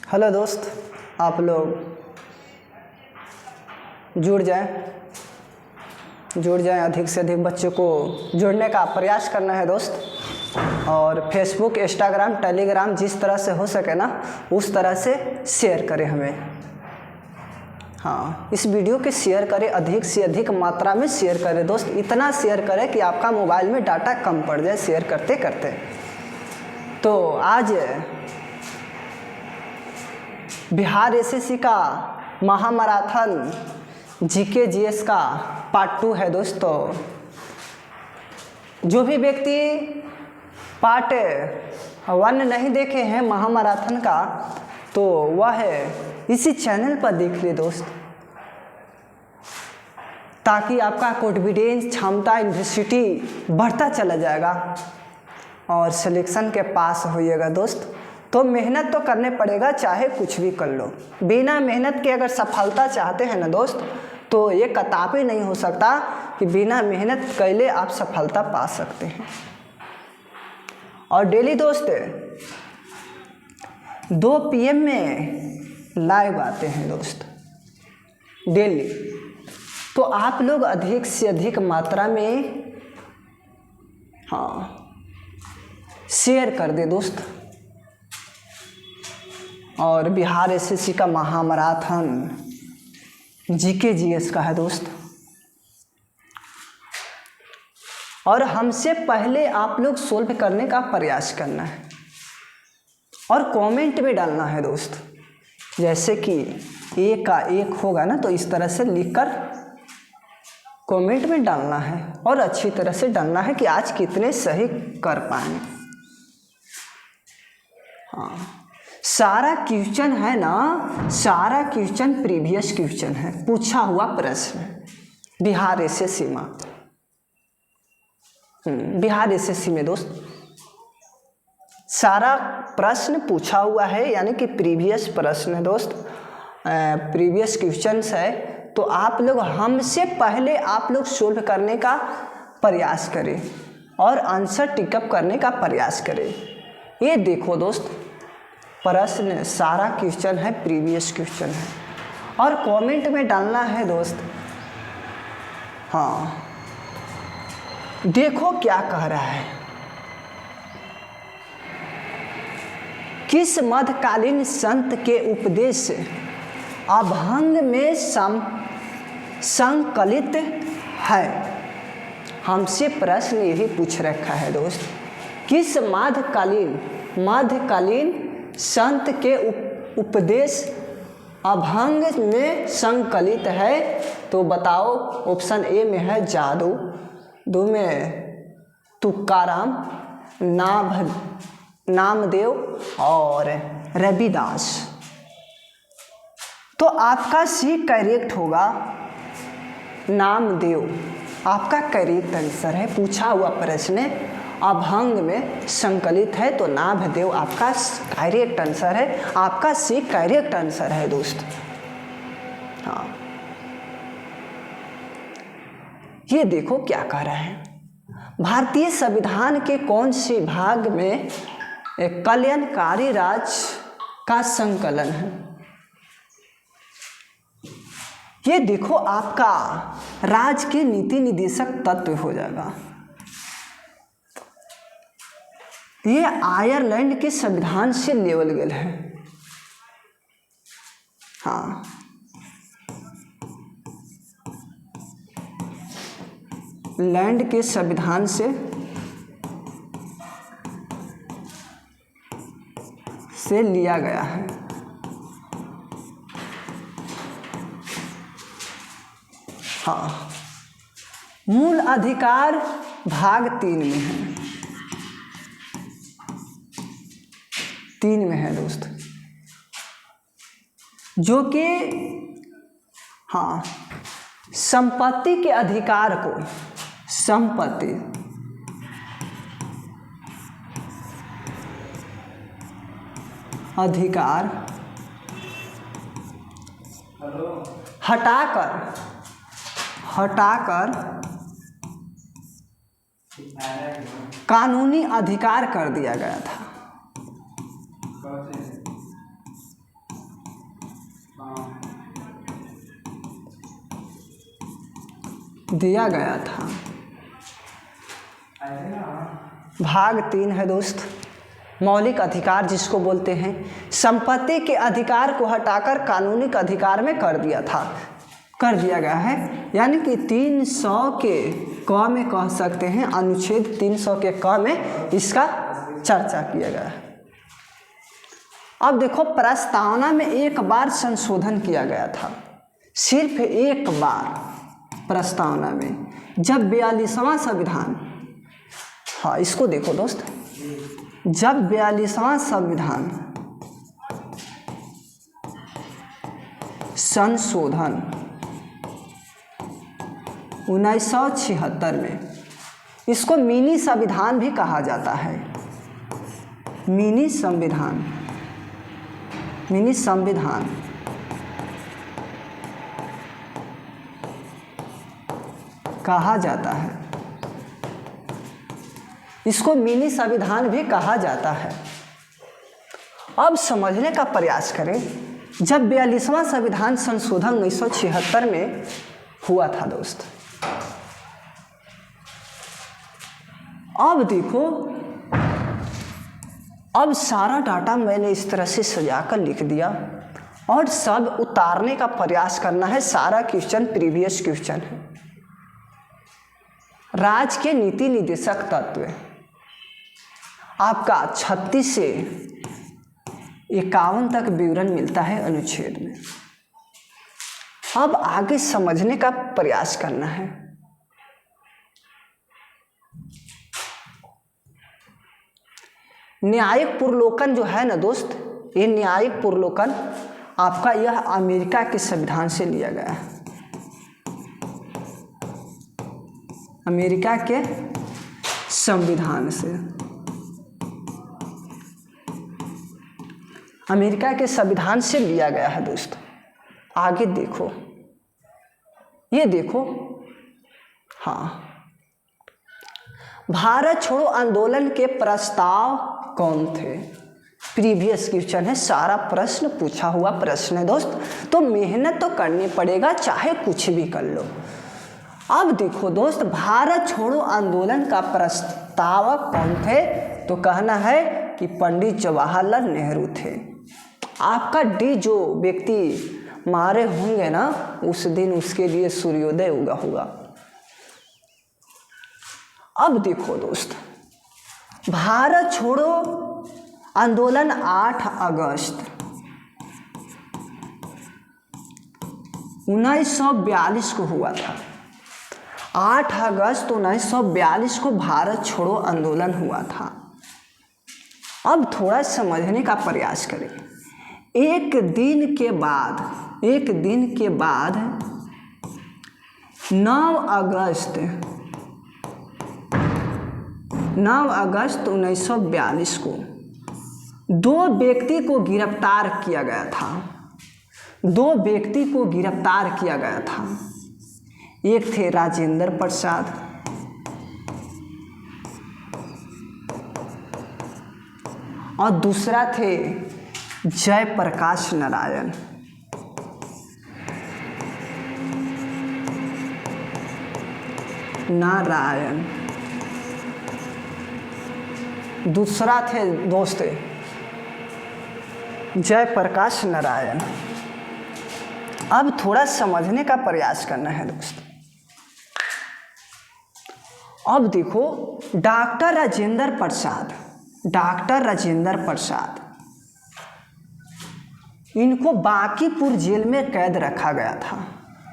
Hello दोस्त, आप लोग जुड़ जाएं, अधिक से अधिक बच्चों को जुड़ने का प्रयास करना है दोस्त। और फेसबुक, इंस्टाग्राम, टेलीग्राम जिस तरह से हो सके ना उस तरह से शेयर करें हमें। हाँ, इस वीडियो के शेयर करें, अधिक से अधिक मात्रा में शेयर करें दोस्त। इतना शेयर करें कि आपका मोबाइल में डाटा कम पड़ जाए शेयर करते करते। तो आज बिहार एसएससी का महामैराथन जीके जीएस का पार्ट 2 है दोस्तों। जो भी व्यक्ति पार्ट 1 नहीं देखे हैं महामैराथन का, तो वह इसी चैनल पर देख ले दोस्त, ताकि आपका कॉन्फिडेंस, क्षमता, यूनिवर्सिटी बढ़ता चला जाएगा और सिलेक्शन के पास होइएगा दोस्त। तो मेहनत तो करने पड़ेगा, चाहे कुछ भी कर लो। बिना मेहनत के अगर सफलता चाहते हैं ना दोस्त, तो ये कदापि नहीं हो सकता कि बिना मेहनत कैले आप सफलता पा सकते हैं। और डेली दोस्त 2 PM में लाइव आते हैं दोस्त, डेली। तो आप लोग अधिक से अधिक मात्रा में शेयर कर दे दोस्त। और बिहार एसएससी का महामैराथन जीके जीएस का है दोस्त। और हमसे पहले आप लोग सोल्व करने का प्रयास करना है और कमेंट में डालना है दोस्त। जैसे कि 1 का 1 होगा ना, तो इस तरह से लिखकर कमेंट में डालना है और अच्छी तरह से डालना है कि आज कितने सही कर पाएंगे। हाँ, सारा क्वेश्चन है ना, सारा क्वेश्चन प्रीवियस क्वेश्चन है, पूछा हुआ प्रश्न बिहार एसएससी में। बिहार एसएससी में दोस्त सारा प्रश्न पूछा हुआ है, यानी कि प्रीवियस प्रश्न है दोस्त, प्रीवियस क्वेश्चंस है। तो आप लोग हमसे पहले आप लोग सोल्व करने का प्रयास करें और आंसर टिकअप करने का प्रयास करें। ये देखो दोस्त, प्रश्न सारा क्वेश्चन है, प्रीवियस क्वेश्चन है। और कमेंट में डालना है दोस्त। हाँ, देखो क्या कह रहा है। किस मध्यकालीन संत के उपदेश अभंग में संकलित है? हमसे प्रश्न यही पूछ रखा है दोस्त, किस मध्यकालीन संत के उपदेश अभंग में संकलित है? तो बताओ। ऑप्शन ए में है जादू, 2 में तुकाराम, नामदेव और रविदास। तो आपका सी करेक्ट होगा नामदेव। आपका करेक्ट आंसर है। पूछा हुआ प्रश्न अभंग में संकलित है, तो नामदेव आपका करेक्ट आंसर है। आपका सी करेक्ट आंसर है दोस्त। हाँ, ये देखो क्या कह रहा है। भारतीय संविधान के कौन से भाग में एक कल्याणकारी राज का संकलन है? ये देखो, आपका राज के नीति निदेशक तत्व हो जाएगा। ये आयरलैंड के संविधान से लेवल गया है। हाँ, लैंड के संविधान से लिया गया है। हाँ, मूल अधिकार भाग 3 में है। 3 में है दोस्त, जो कि हाँ, संपत्ति के अधिकार को, संपत्ति अधिकार हटाकर कानूनी अधिकार कर दिया गया था। दिया गया था। भाग 3 है दोस्त, मौलिक अधिकार जिसको बोलते हैं, संपत्ति के अधिकार को हटाकर कानूनिक अधिकार में कर दिया गया है। यानी कि 300 के क में कह सकते हैं, अनुच्छेद 300 के क में इसका चर्चा किया गया है। अब देखो, प्रस्तावना में एक बार संशोधन किया गया था, सिर्फ एक बार प्रस्तावना में, जब 42वां संविधान, हाँ इसको देखो दोस्त, जब 42वां संविधान संशोधन 1976 में, इसको मिनी संविधान भी कहा जाता है, मिनी संविधान कहा जाता है, इसको मिनी संविधान भी कहा जाता है। अब समझने का प्रयास करें, जब 42वां संविधान संशोधन 1976 में हुआ था दोस्त, अब देखो, अब सारा डाटा मैंने इस तरह से सजाकर लिख दिया और सब उतारने का प्रयास करना है। सारा क्वेश्चन प्रीवियस क्वेश्चन है। राज्य के नीति निर्देशक तत्व आपका 36 से 51 तक विवरण मिलता है अनुच्छेद में। अब आगे समझने का प्रयास करना है। न्यायिक पुरलोकन जो है ना दोस्त, ये न्यायिक पुरलोकन आपका यह अमेरिका के संविधान से लिया गया है, अमेरिका के संविधान से, अमेरिका के संविधान से लिया गया है दोस्त। आगे देखो, ये देखो, हाँ, भारत छोड़ो आंदोलन के प्रस्ताव कौन थे? प्रीवियस क्वेश्चन है, सारा प्रश्न पूछा हुआ प्रश्न है दोस्त, तो मेहनत तो करनी पड़ेगा, चाहे कुछ भी कर लो। अब देखो दोस्त, भारत छोड़ो आंदोलन का प्रस्तावक कौन थे? तो कहना है कि पंडित जवाहरलाल नेहरू थे। आपका डी जो व्यक्ति मारे होंगे ना, उस दिन उसके लिए सूर्योदय उगा होगा। अब देखो दोस्त, भारत छोड़ो आंदोलन 8 अगस्त 1942 को हुआ था। 8 अगस्त 1942 को भारत छोड़ो आंदोलन हुआ था। अब थोड़ा समझने का प्रयास करें। एक दिन के बाद 9 अगस्त 1942 को 2 व्यक्ति को गिरफ्तार किया गया था। 2 व्यक्ति को गिरफ्तार किया गया था। एक थे राजेंद्र प्रसाद और दूसरा थे जयप्रकाश नारायण। दूसरा थे दोस्त जयप्रकाश नारायण। अब थोड़ा समझने का प्रयास करना है दोस्त। अब देखो, डॉक्टर राजेंद्र प्रसाद इनको बांकीपुर जेल में कैद रखा गया था।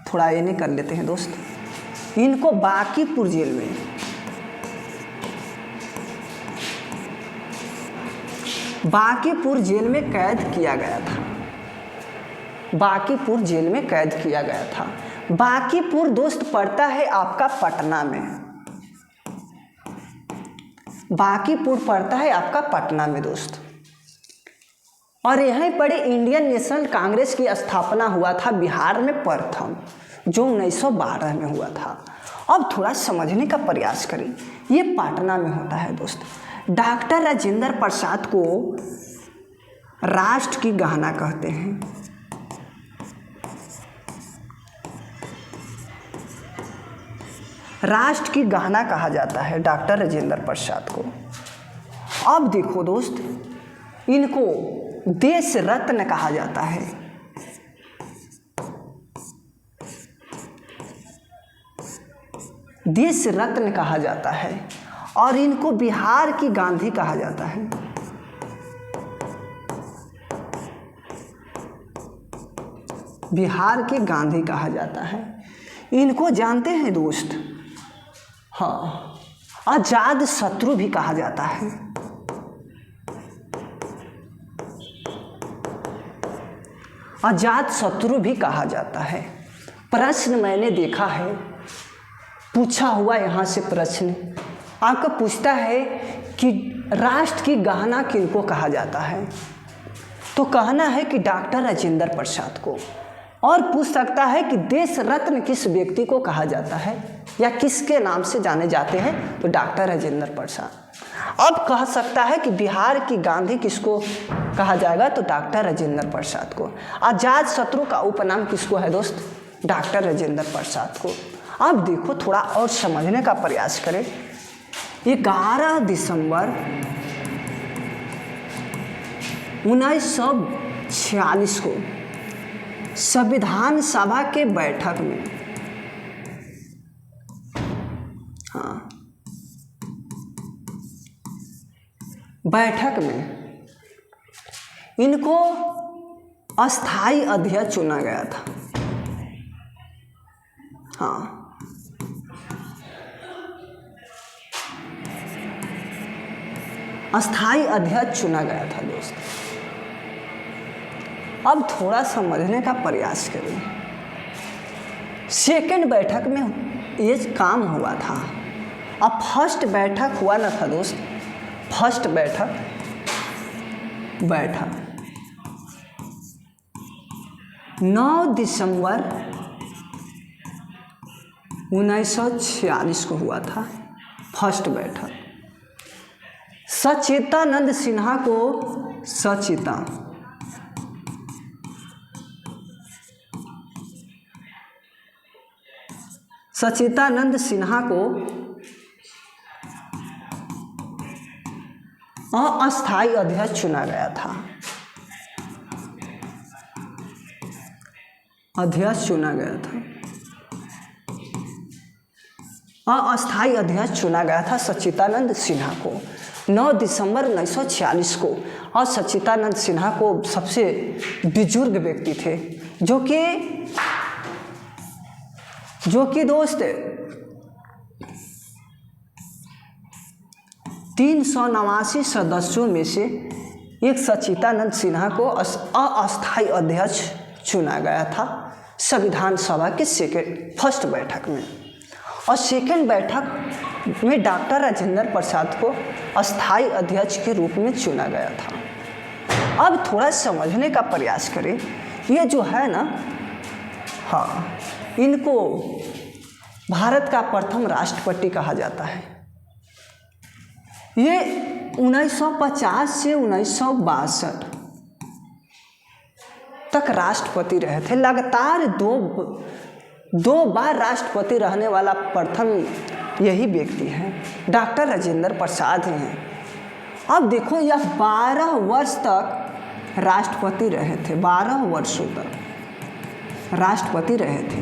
थोड़ा ये नहीं कर लेते हैं दोस्त, इनको बांकीपुर जेल में कैद किया गया था। बांकीपुर जेल में कैद किया गया था। बांकीपुर दोस्त पड़ता है आपका पटना में। बांकीपुर पड़ता है आपका पटना में दोस्त। और यहीं पर इंडियन नेशनल कांग्रेस की स्थापना हुआ था बिहार में प्रथम, जो 1912 में हुआ था। अब थोड़ा समझने का प्रयास करें। ये पटना में होता है दोस्त। डॉक्टर राजेंद्र प्रसाद को राष्ट्र की गहना कहते हैं। राष्ट्र की गहना कहा जाता है डॉक्टर राजेंद्र प्रसाद को। अब देखो दोस्त, इनको देश रत्न कहा जाता है। देश रत्न कहा जाता है और इनको बिहार की गांधी कहा जाता है। बिहार के गांधी कहा जाता है। इनको जानते हैं दोस्त, हाँ, आजाद शत्रु भी कहा जाता है। आजाद शत्रु भी कहा जाता है। प्रश्न मैंने देखा है, पूछा हुआ यहाँ से प्रश्न आपका पूछता है कि राष्ट्र की गहना किनको कहा जाता है, तो कहना है कि डॉक्टर राजेंद्र प्रसाद को। और पूछ सकता है कि देश रत्न किस व्यक्ति को कहा जाता है या किसके नाम से जाने जाते हैं, तो डॉक्टर राजेंद्र प्रसाद। अब कह सकता है कि बिहार की गांधी किसको कहा जाएगा, तो डॉक्टर राजेंद्र प्रसाद को। आजाद शत्रु का उपनाम किसको है दोस्त, डॉक्टर राजेंद्र प्रसाद को। अब देखो, थोड़ा और समझने का प्रयास करें। 11 दिसंबर 1946 को संविधान सभा के बैठक में, हाँ, बैठक में इनको अस्थाई अध्यक्ष चुना गया था। हाँ, अस्थाई अध्यक्ष चुना गया था दोस्त। अब थोड़ा समझने का प्रयास करें। सेकेंड बैठक में ये काम हुआ था, अब फर्स्ट बैठक हुआ ना था दोस्त। फर्स्ट बैठक 9 दिसंबर 1946 को हुआ था फर्स्ट बैठक। सच्चिदानंद सिन्हा को सच्चिदानंद सिन्हा को अस्थाई अध्यक्ष चुना गया था। अध्यक्ष चुना गया था, अस्थाई अध्यक्ष चुना गया था सच्चिदानंद सिन्हा को 9 दिसंबर 1946 को। और सच्चिदानंद सिन्हा को सबसे बुजुर्ग व्यक्ति थे, जो कि दोस्त 389 सदस्यों में से एक सच्चिदानंद सिन्हा को अस्थाई अध्यक्ष चुना गया था संविधान सभा के फर्स्ट बैठक में। और सेकेंड बैठक में डॉक्टर राजेंद्र प्रसाद को अस्थाई अध्यक्ष के रूप में चुना गया था। अब थोड़ा समझने का प्रयास करें। ये जो है ना, हाँ, इनको भारत का प्रथम राष्ट्रपति कहा जाता है। ये 1950 से 1962 तक राष्ट्रपति रहे थे। लगातार दो बार राष्ट्रपति रहने वाला प्रथम यही व्यक्ति हैं, डॉक्टर राजेंद्र प्रसाद हैं। अब देखो, यह 12 वर्ष तक राष्ट्रपति रहे थे। 12 वर्षों तक राष्ट्रपति रहे थे।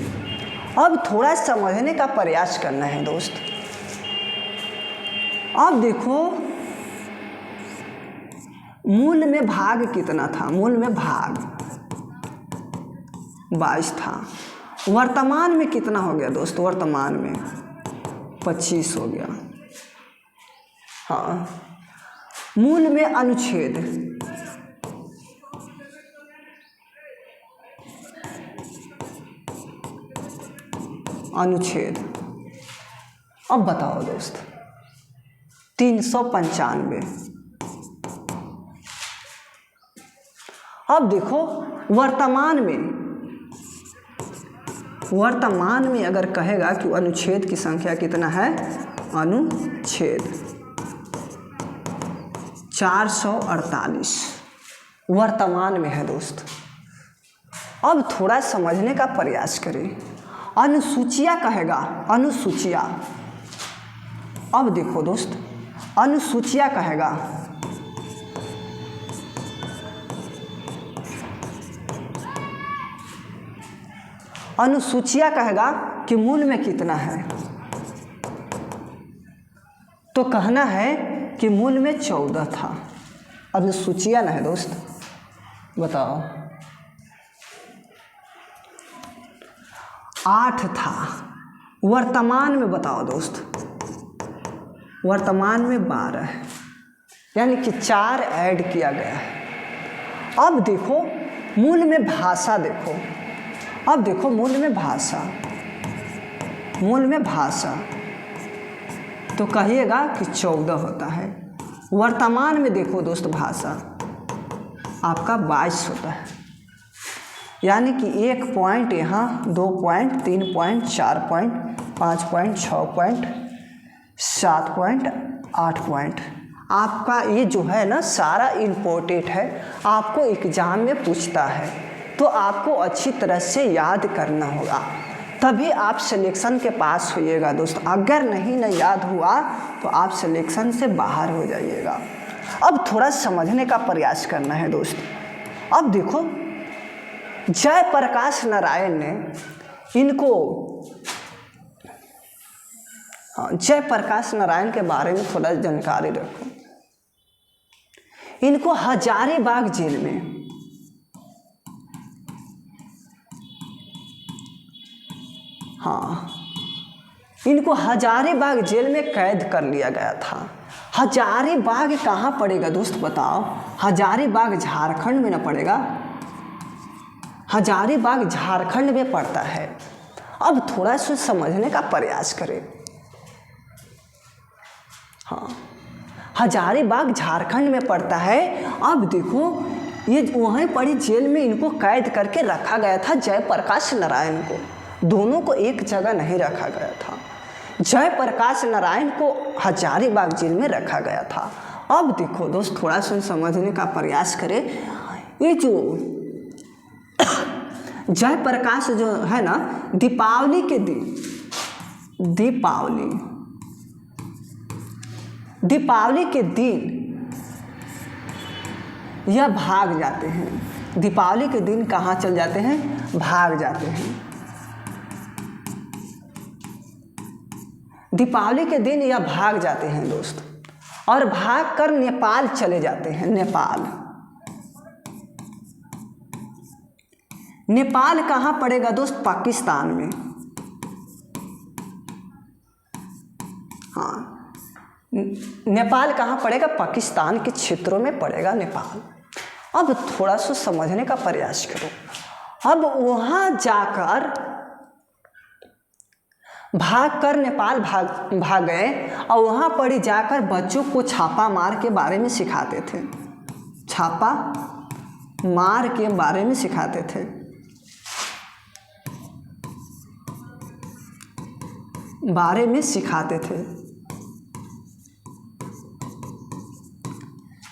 अब थोड़ा समझने का प्रयास करना है दोस्त। अब देखो, मूल में भाग कितना था, मूल में भाग 22 था। वर्तमान में कितना हो गया दोस्त, वर्तमान में 25 हो गया। हाँ, मूल में अनुच्छेद, अब बताओ दोस्त, 395। अब देखो, वर्तमान में अगर कहेगा कि अनुच्छेद की संख्या कितना है, अनुच्छेद 448 वर्तमान में है दोस्त। अब थोड़ा समझने का प्रयास करें। अनुसूचिया कहेगा, अनुसूचिया। अब देखो दोस्त, अनुसूचिया कहेगा अनुसूचिया कहेगा कि मूल में कितना है, तो कहना है कि मूल में 14 था। अनुसूचिया ना है दोस्त, बताओ 8 था। वर्तमान में बताओ दोस्त, वर्तमान में 12 है, यानी कि 4 ऐड किया गया है। अब देखो मूल में भाषा, देखो अब देखो मूल में भाषा, मूल में भाषा तो कहिएगा कि 14 होता है। वर्तमान में देखो दोस्त भाषा आपका 22 होता है, यानी कि 1 पॉइंट यहाँ, 2 point, 3 point, 4 point, 5 point, 6 point, 7 point, 8 point. आपका ये जो है ना सारा इम्पोर्टेंट है, आपको एग्जाम में पूछता है, तो आपको अच्छी तरह से याद करना होगा, तभी आप सिलेक्शन के पास होइएगा दोस्त। अगर नहीं ना याद हुआ तो आप सिलेक्शन से बाहर हो जाइएगा। अब थोड़ा समझने का प्रयास करना है दोस्त। अब देखो जयप्रकाश नारायण ने इनको, जयप्रकाश नारायण के बारे में थोड़ा जानकारी रखो। इनको हजारीबाग जेल में, हाँ, इनको हजारीबाग जेल में कैद कर लिया गया था। हजारीबाग कहाँ पड़ेगा दोस्त बताओ? हजारीबाग झारखंड में ना पड़ेगा? हजारीबाग झारखंड में पड़ता है। अब थोड़ा सा समझने का प्रयास करें। हाँ, हजारीबाग झारखंड में पड़ता है। अब देखो ये वहीं पड़ी जेल में इनको कैद करके रखा गया था, जयप्रकाश नारायण को। दोनों को एक जगह नहीं रखा गया था। जयप्रकाश नारायण को हजारीबाग जेल में रखा गया था। अब देखो दोस्त थोड़ा सा समझने का प्रयास करें। ये जो जयप्रकाश जो है ना, दीपावली के दिन, दीपावली के दिन यह भाग जाते हैं। दीपावली के दिन कहाँ चल जाते हैं? भाग जाते हैं। दीपावली के दिन यह भाग जाते हैं दोस्त, और भाग कर नेपाल चले जाते हैं। नेपाल कहाँ पड़ेगा दोस्त? पाकिस्तान में। हाँ, नेपाल कहाँ पड़ेगा? पाकिस्तान के क्षेत्रों में पड़ेगा नेपाल। अब थोड़ा सा समझने का प्रयास करो। अब वहाँ जाकर भागकर नेपाल भाग गए, और वहाँ पर ही जाकर बच्चों को छापा मार के बारे में सिखाते थे। छापा मार के बारे में सिखाते थे।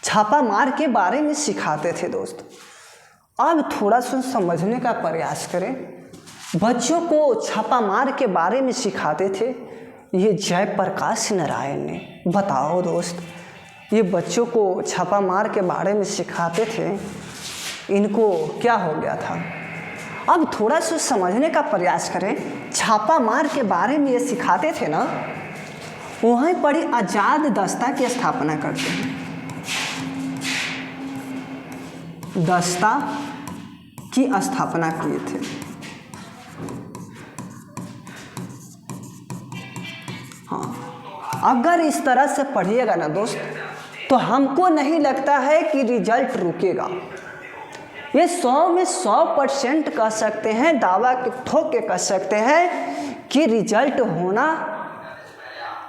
छापा मार के बारे में सिखाते थे दोस्त। अब थोड़ा सा समझने का प्रयास करें। बच्चों को छापा मार के बारे में सिखाते थे ये जयप्रकाश नारायण ने। बताओ दोस्त, ये बच्चों को छापा मार के बारे में सिखाते थे, इनको क्या हो गया था? अब थोड़ा सा समझने का प्रयास करें। छापा मार के बारे में ये सिखाते थे ना, वहीं पर ही आज़ाद दस्ता की स्थापना करते हैं। दस्ता की स्थापना किए थे। हाँ, अगर इस तरह से पढ़िएगा ना दोस्त, तो हमको नहीं लगता है कि रिजल्ट रुकेगा। ये 100 में 100% कह सकते हैं, दावा के ठोक के कह सकते हैं कि रिजल्ट होना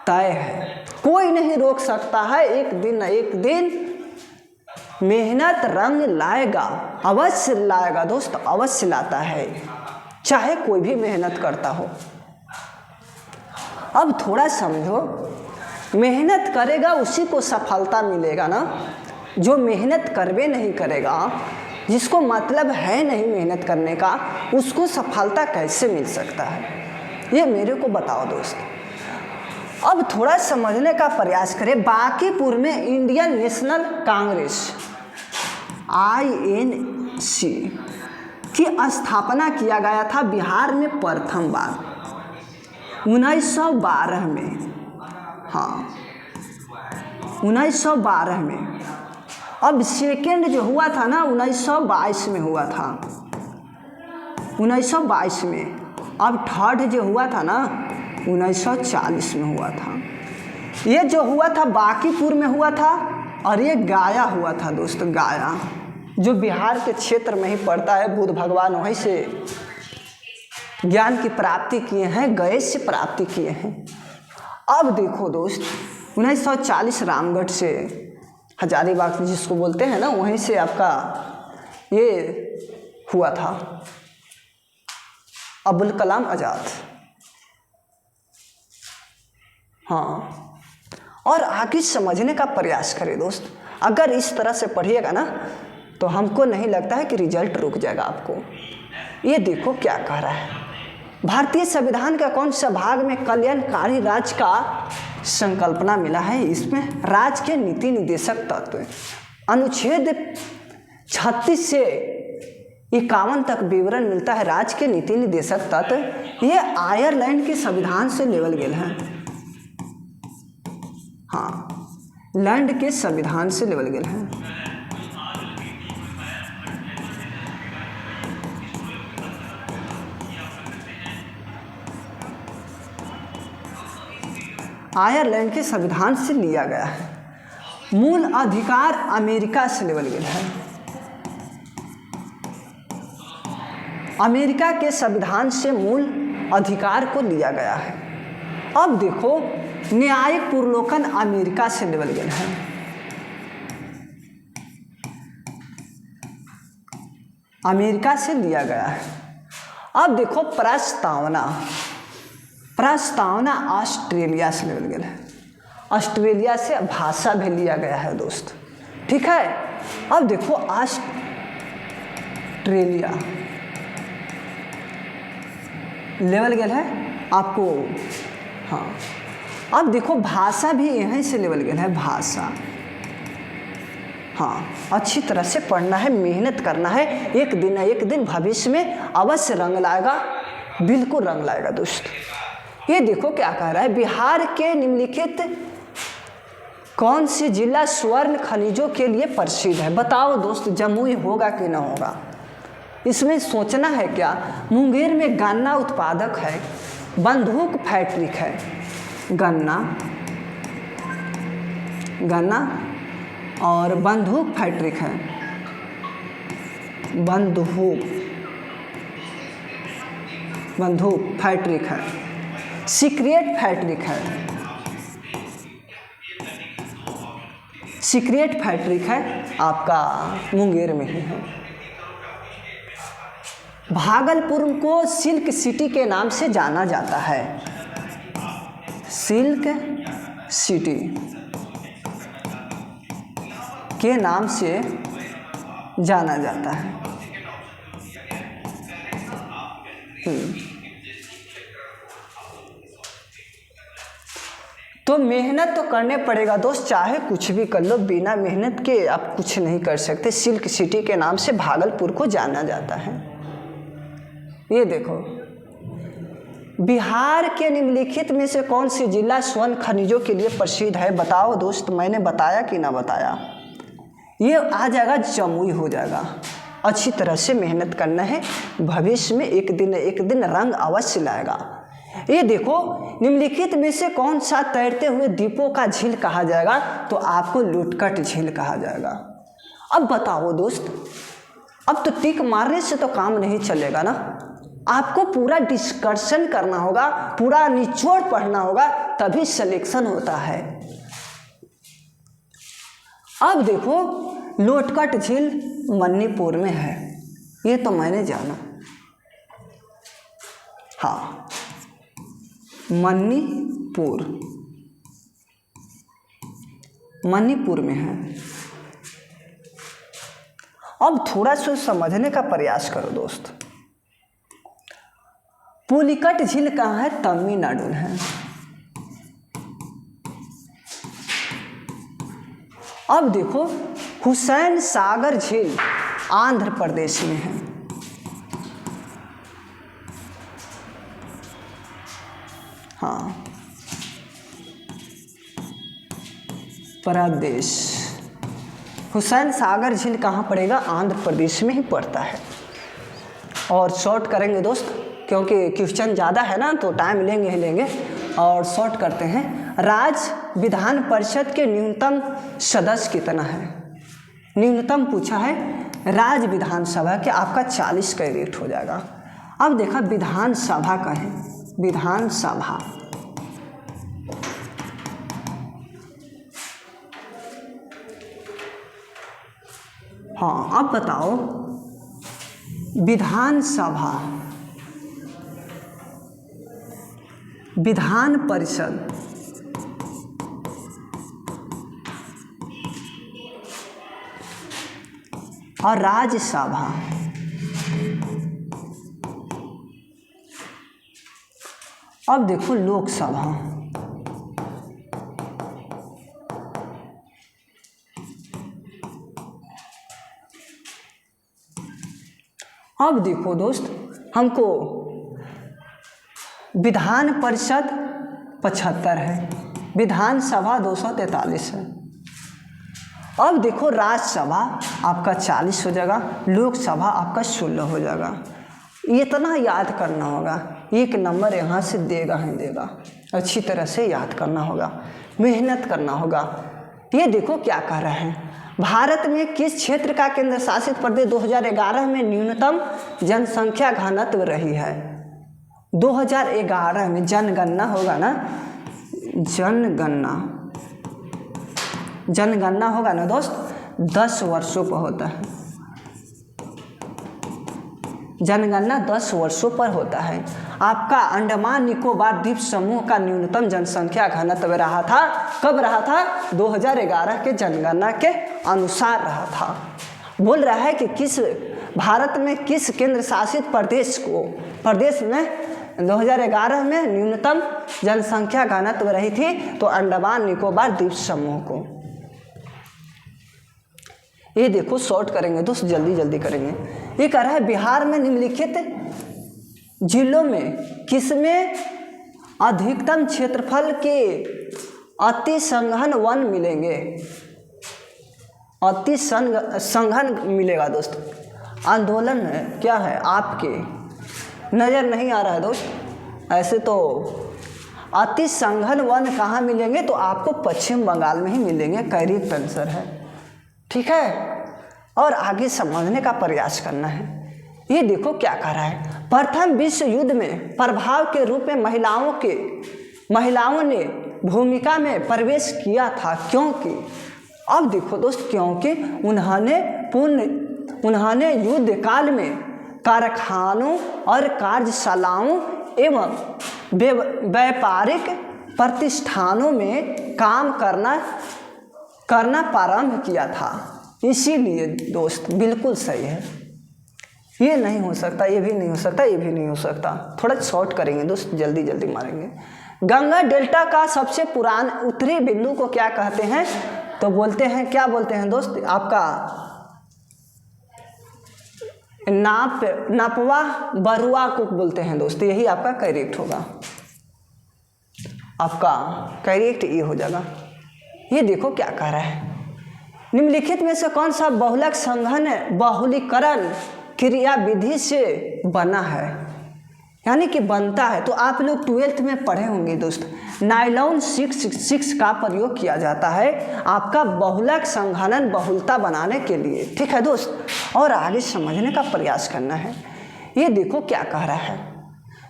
तय है। कोई नहीं रोक सकता है। एक दिन न एक दिन मेहनत रंग लाएगा, अवश्य लाएगा दोस्त, अवश्य लाता है, चाहे कोई भी मेहनत करता हो। अब थोड़ा समझो, मेहनत करेगा उसी को सफलता मिलेगा ना। जो मेहनत करवे नहीं करेगा जिसको मतलब है नहीं मेहनत करने का, उसको सफलता कैसे मिल सकता है, ये मेरे को बताओ दोस्त। अब थोड़ा समझने का प्रयास करें। बांकीपुर में इंडियन नेशनल कांग्रेस INC की स्थापना किया गया था बिहार में प्रथम बार 1912 में। हाँ, 1912 में। अब सेकेंड जो हुआ था ना 1922 में हुआ था, 1922 में। अब थर्ड जो हुआ था ना 1940 में हुआ था। ये जो हुआ था बांकीपुर में हुआ था, और ये गया हुआ था दोस्त, गया, जो बिहार के क्षेत्र में ही पड़ता है। बुद्ध भगवान वहीं से ज्ञान की प्राप्ति किए हैं, गए से प्राप्ति किए हैं। अब देखो दोस्त, 1940 रामगढ़ से हजारीबाग जिसको बोलते हैं ना, वहीं से आपका ये हुआ था अब्दुल कलाम आज़ाद। हाँ, और आगे समझने का प्रयास करें दोस्त। अगर इस तरह से पढ़िएगा ना तो हमको नहीं लगता है कि रिजल्ट रुक जाएगा आपको। ये देखो क्या कह रहा है, भारतीय संविधान का कौन सा भाग में कल्याणकारी राज्य का संकल्पना मिला है। इसमें राज्य के नीति निर्देशक तत्व अनुच्छेद 36 से 51 तक विवरण मिलता है। राज्य के नीति निर्देशक तत्व ये आयरलैंड के संविधान से लेवल गेल है। हाँ, लैंड के संविधान से लेवल गेल है। आयरलैंड के संविधान से लिया गया है। मूल अधिकार अमेरिका से लेवल गेल है। अमेरिका के संविधान से मूल अधिकार को लिया गया है। अब देखो, न्यायिक पुरलोकन अमेरिका से लेवल गेल है। अमेरिका से लिया गया है। अब देखो, प्रस्तावना ऑस्ट्रेलिया से लेवल गेल है। ऑस्ट्रेलिया से भाषा भी लिया गया है दोस्त, ठीक है। अब देखो, ऑस्ट्रेलिया लेवल गेल है आपको। हाँ, अब देखो, भाषा भी यहीं से लेवल गेल है, भाषा। हाँ, अच्छी तरह से पढ़ना है, मेहनत करना है। एक दिन न एक दिन भविष्य में अवश्य रंग लाएगा, बिल्कुल रंग लाएगा दोस्त। ये देखो क्या कह रहा है, बिहार के निम्नलिखित कौन सी जिला स्वर्ण खनिजों के लिए प्रसिद्ध है। बताओ दोस्त, जमुई होगा कि ना होगा, इसमें सोचना है क्या। मुंगेर में गन्ना उत्पादक है, बंदूक फैक्ट्रिक है, गन्ना और बंदूक फैक्ट्रिक है, बंदूक फैक्ट्रिक है, सिगरेट फैक्ट्रिक है, सिगरेट फैक्ट्रिक है आपका मुंगेर में ही है। भागलपुर को सिल्क सिटी के नाम से जाना जाता है, सिल्क सिटी के नाम से जाना जाता है। तो मेहनत तो करने पड़ेगा दोस्त, चाहे कुछ भी कर लो, बिना मेहनत के आप कुछ नहीं कर सकते। सिल्क सिटी के नाम से भागलपुर को जाना जाता है। ये देखो, बिहार के निम्नलिखित में से कौन सी जिला स्वर्ण खनिजों के लिए प्रसिद्ध है। बताओ दोस्त, मैंने बताया कि ना बताया। ये आ जाएगा, जमुई हो जाएगा। अच्छी तरह से मेहनत करना है, भविष्य में एक दिन रंग अवश्य लाएगा। ये देखो, निम्नलिखित में से कौन सा तैरते हुए द्वीपों का झील कहा जाएगा। तो आपको लुटकट झील कहा जाएगा। अब बताओ दोस्त, अब तो टिक मारने से तो काम नहीं चलेगा ना, आपको पूरा डिस्कशन करना होगा, पूरा निचोड़ पढ़ना होगा, तभी सिलेक्शन होता है। अब देखो, लुटकट झील मणिपुर में है, ये तो मैंने जाना। हाँ, मणिपुर में है। अब थोड़ा सा समझने का प्रयास करो दोस्त। पुलिकट झील कहाँ है? तमिलनाडु में है। अब देखो हुसैन सागर झील आंध्र प्रदेश में है। हाँ, प्रदेश हुसैन सागर झील कहाँ पड़ेगा? आंध्र प्रदेश में ही पड़ता है। और शॉर्ट करेंगे दोस्त, क्योंकि क्वेश्चन ज़्यादा है ना, तो टाइम लेंगे ही लेंगे, और शॉर्ट करते हैं। राज्य विधान परिषद के न्यूनतम सदस्य कितना है? न्यूनतम पूछा है राज्य विधानसभा के, आपका 40 कैरेट हो जाएगा। अब देखा विधानसभा का है, विधानसभा हाँ, अब बताओ विधानसभा, विधान परिषद और राज्यसभा, अब देखो लोकसभा, अब देखो दोस्त हमको विधान परिषद 75 है, विधानसभा 243 है। अब देखो राज्यसभा आपका 40 हो जाएगा, लोकसभा आपका 16 हो जाएगा। इतना याद करना होगा, एक नंबर यहाँ से देगा ही देगा, अच्छी तरह से याद करना होगा, मेहनत करना होगा। ये देखो क्या कह रहे हैं, भारत में किस क्षेत्र का केंद्र शासित प्रदेश 2011 में न्यूनतम जनसंख्या घनत्व रही है? 2011 में जनगणना होगा ना, जनगणना होगा ना दोस्त, 10 वर्षों पर होता है। जनगणना 10 वर्षों पर होता है। आपका अंडमान निकोबार द्वीप समूह का न्यूनतम जनसंख्या घनत्व रहा था, कब रहा था? 2011 के जनगणना के अनुसार रहा था। बोल रहा है कि किस भारत में किस केंद्र शासित प्रदेश में 2011 में न्यूनतम जनसंख्या घनत्व रही थी, तो अंडमान निकोबार द्वीप समूह को। ये देखो शॉर्ट करेंगे दोस्त, जल्दी जल्दी करेंगे। ये कह रहा है बिहार में निम्नलिखित जिलों में किसमें अधिकतम क्षेत्रफल के अति संघन वन मिलेंगे? अति संघन मिलेगा दोस्त। आंदोलन है क्या है आपके नज़र नहीं आ रहा है दोस्त? ऐसे तो अति संघन वन कहाँ मिलेंगे? तो आपको पश्चिम बंगाल में ही मिलेंगे, करेक्ट आंसर है। ठीक है, और आगे समझने का प्रयास करना है। ये देखो क्या कह रहा है, प्रथम विश्व युद्ध में प्रभाव के रूप में महिलाओं ने भूमिका में प्रवेश किया था, क्योंकि अब देखो दोस्त, क्योंकि उन्होंने युद्ध काल में कारखानों और कार्यशालाओं एवं व्यापारिक प्रतिष्ठानों में काम करना प्रारंभ किया था। इसीलिए दोस्त बिल्कुल सही है। ये नहीं हो सकता, ये भी नहीं हो सकता, ये भी नहीं हो सकता। थोड़ा शॉर्ट करेंगे दोस्त, जल्दी जल्दी मारेंगे। गंगा डेल्टा का सबसे पुराना उत्तरी बिंदु को क्या कहते हैं? तो बोलते हैं, क्या बोलते हैं दोस्त? आपका नापवा बरुआ को बोलते हैं दोस्त। यही आपका करेक्ट होगा, आपका करेक्ट ये हो जाएगा। ये देखो क्या कह रहा है, निम्नलिखित में से कौन सा बहुलक संघन बहुलीकरण क्रिया विधि से बना है, यानी कि बनता है? तो आप लोग 12th में पढ़े होंगे दोस्त, नायलॉन 6 का प्रयोग किया जाता है आपका बहुलक संघनन बहुलता बनाने के लिए। ठीक है दोस्त, और आगे समझने का प्रयास करना है। ये देखो क्या कह रहा है,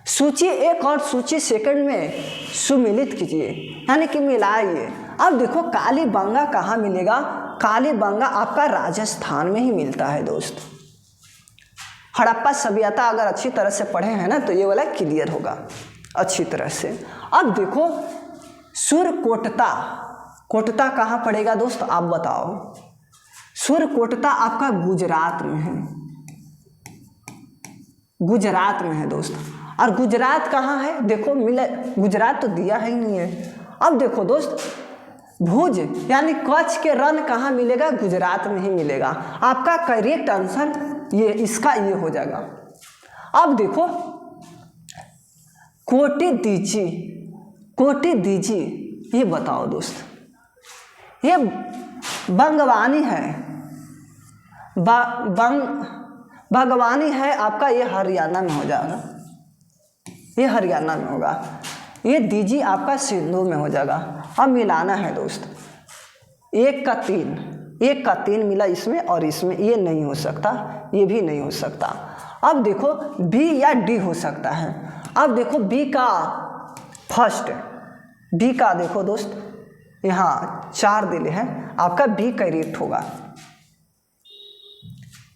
सूची 1 और सूची 2 में सुमिलित कीजिए, यानी कि मिलाइए। अब देखो कालीबंगा कहाँ मिलेगा? कालीबंगा आपका राजस्थान में ही मिलता है दोस्त। हड़प्पा सभ्यता अगर अच्छी तरह से पढ़े हैं ना, तो ये वाला क्लियर होगा अच्छी तरह से। अब देखो सुरकोटता कहाँ पड़ेगा दोस्त? आप बताओ। सूर्यकोटता आपका गुजरात में है, गुजरात में है दोस्त। और गुजरात कहाँ है देखो, मिला गुजरात तो दिया है ही नहीं है। अब देखो दोस्त, भुज यानी कच्छ के रण कहाँ मिलेगा, गुजरात में ही मिलेगा। आपका करेक्ट आंसर ये इसका ये हो जाएगा। अब देखो कोटि दीजी, कोटि दीजी ये बताओ दोस्त, ये बंगवानी है, बागवानी है आपका, ये हरियाणा में हो जाएगा, ये हरियाणा में होगा। ये दीजी आपका सिंधु में हो जाएगा। अब मिलाना है दोस्त, 1 का 3, 1 का 3 मिला इसमें और इसमें, ये नहीं हो सकता, ये भी नहीं हो सकता। अब देखो बी या डी हो सकता है। अब देखो बी का फर्स्ट, बी का देखो दोस्त यहाँ 4 दिले हैं, आपका बी करेक्ट होगा।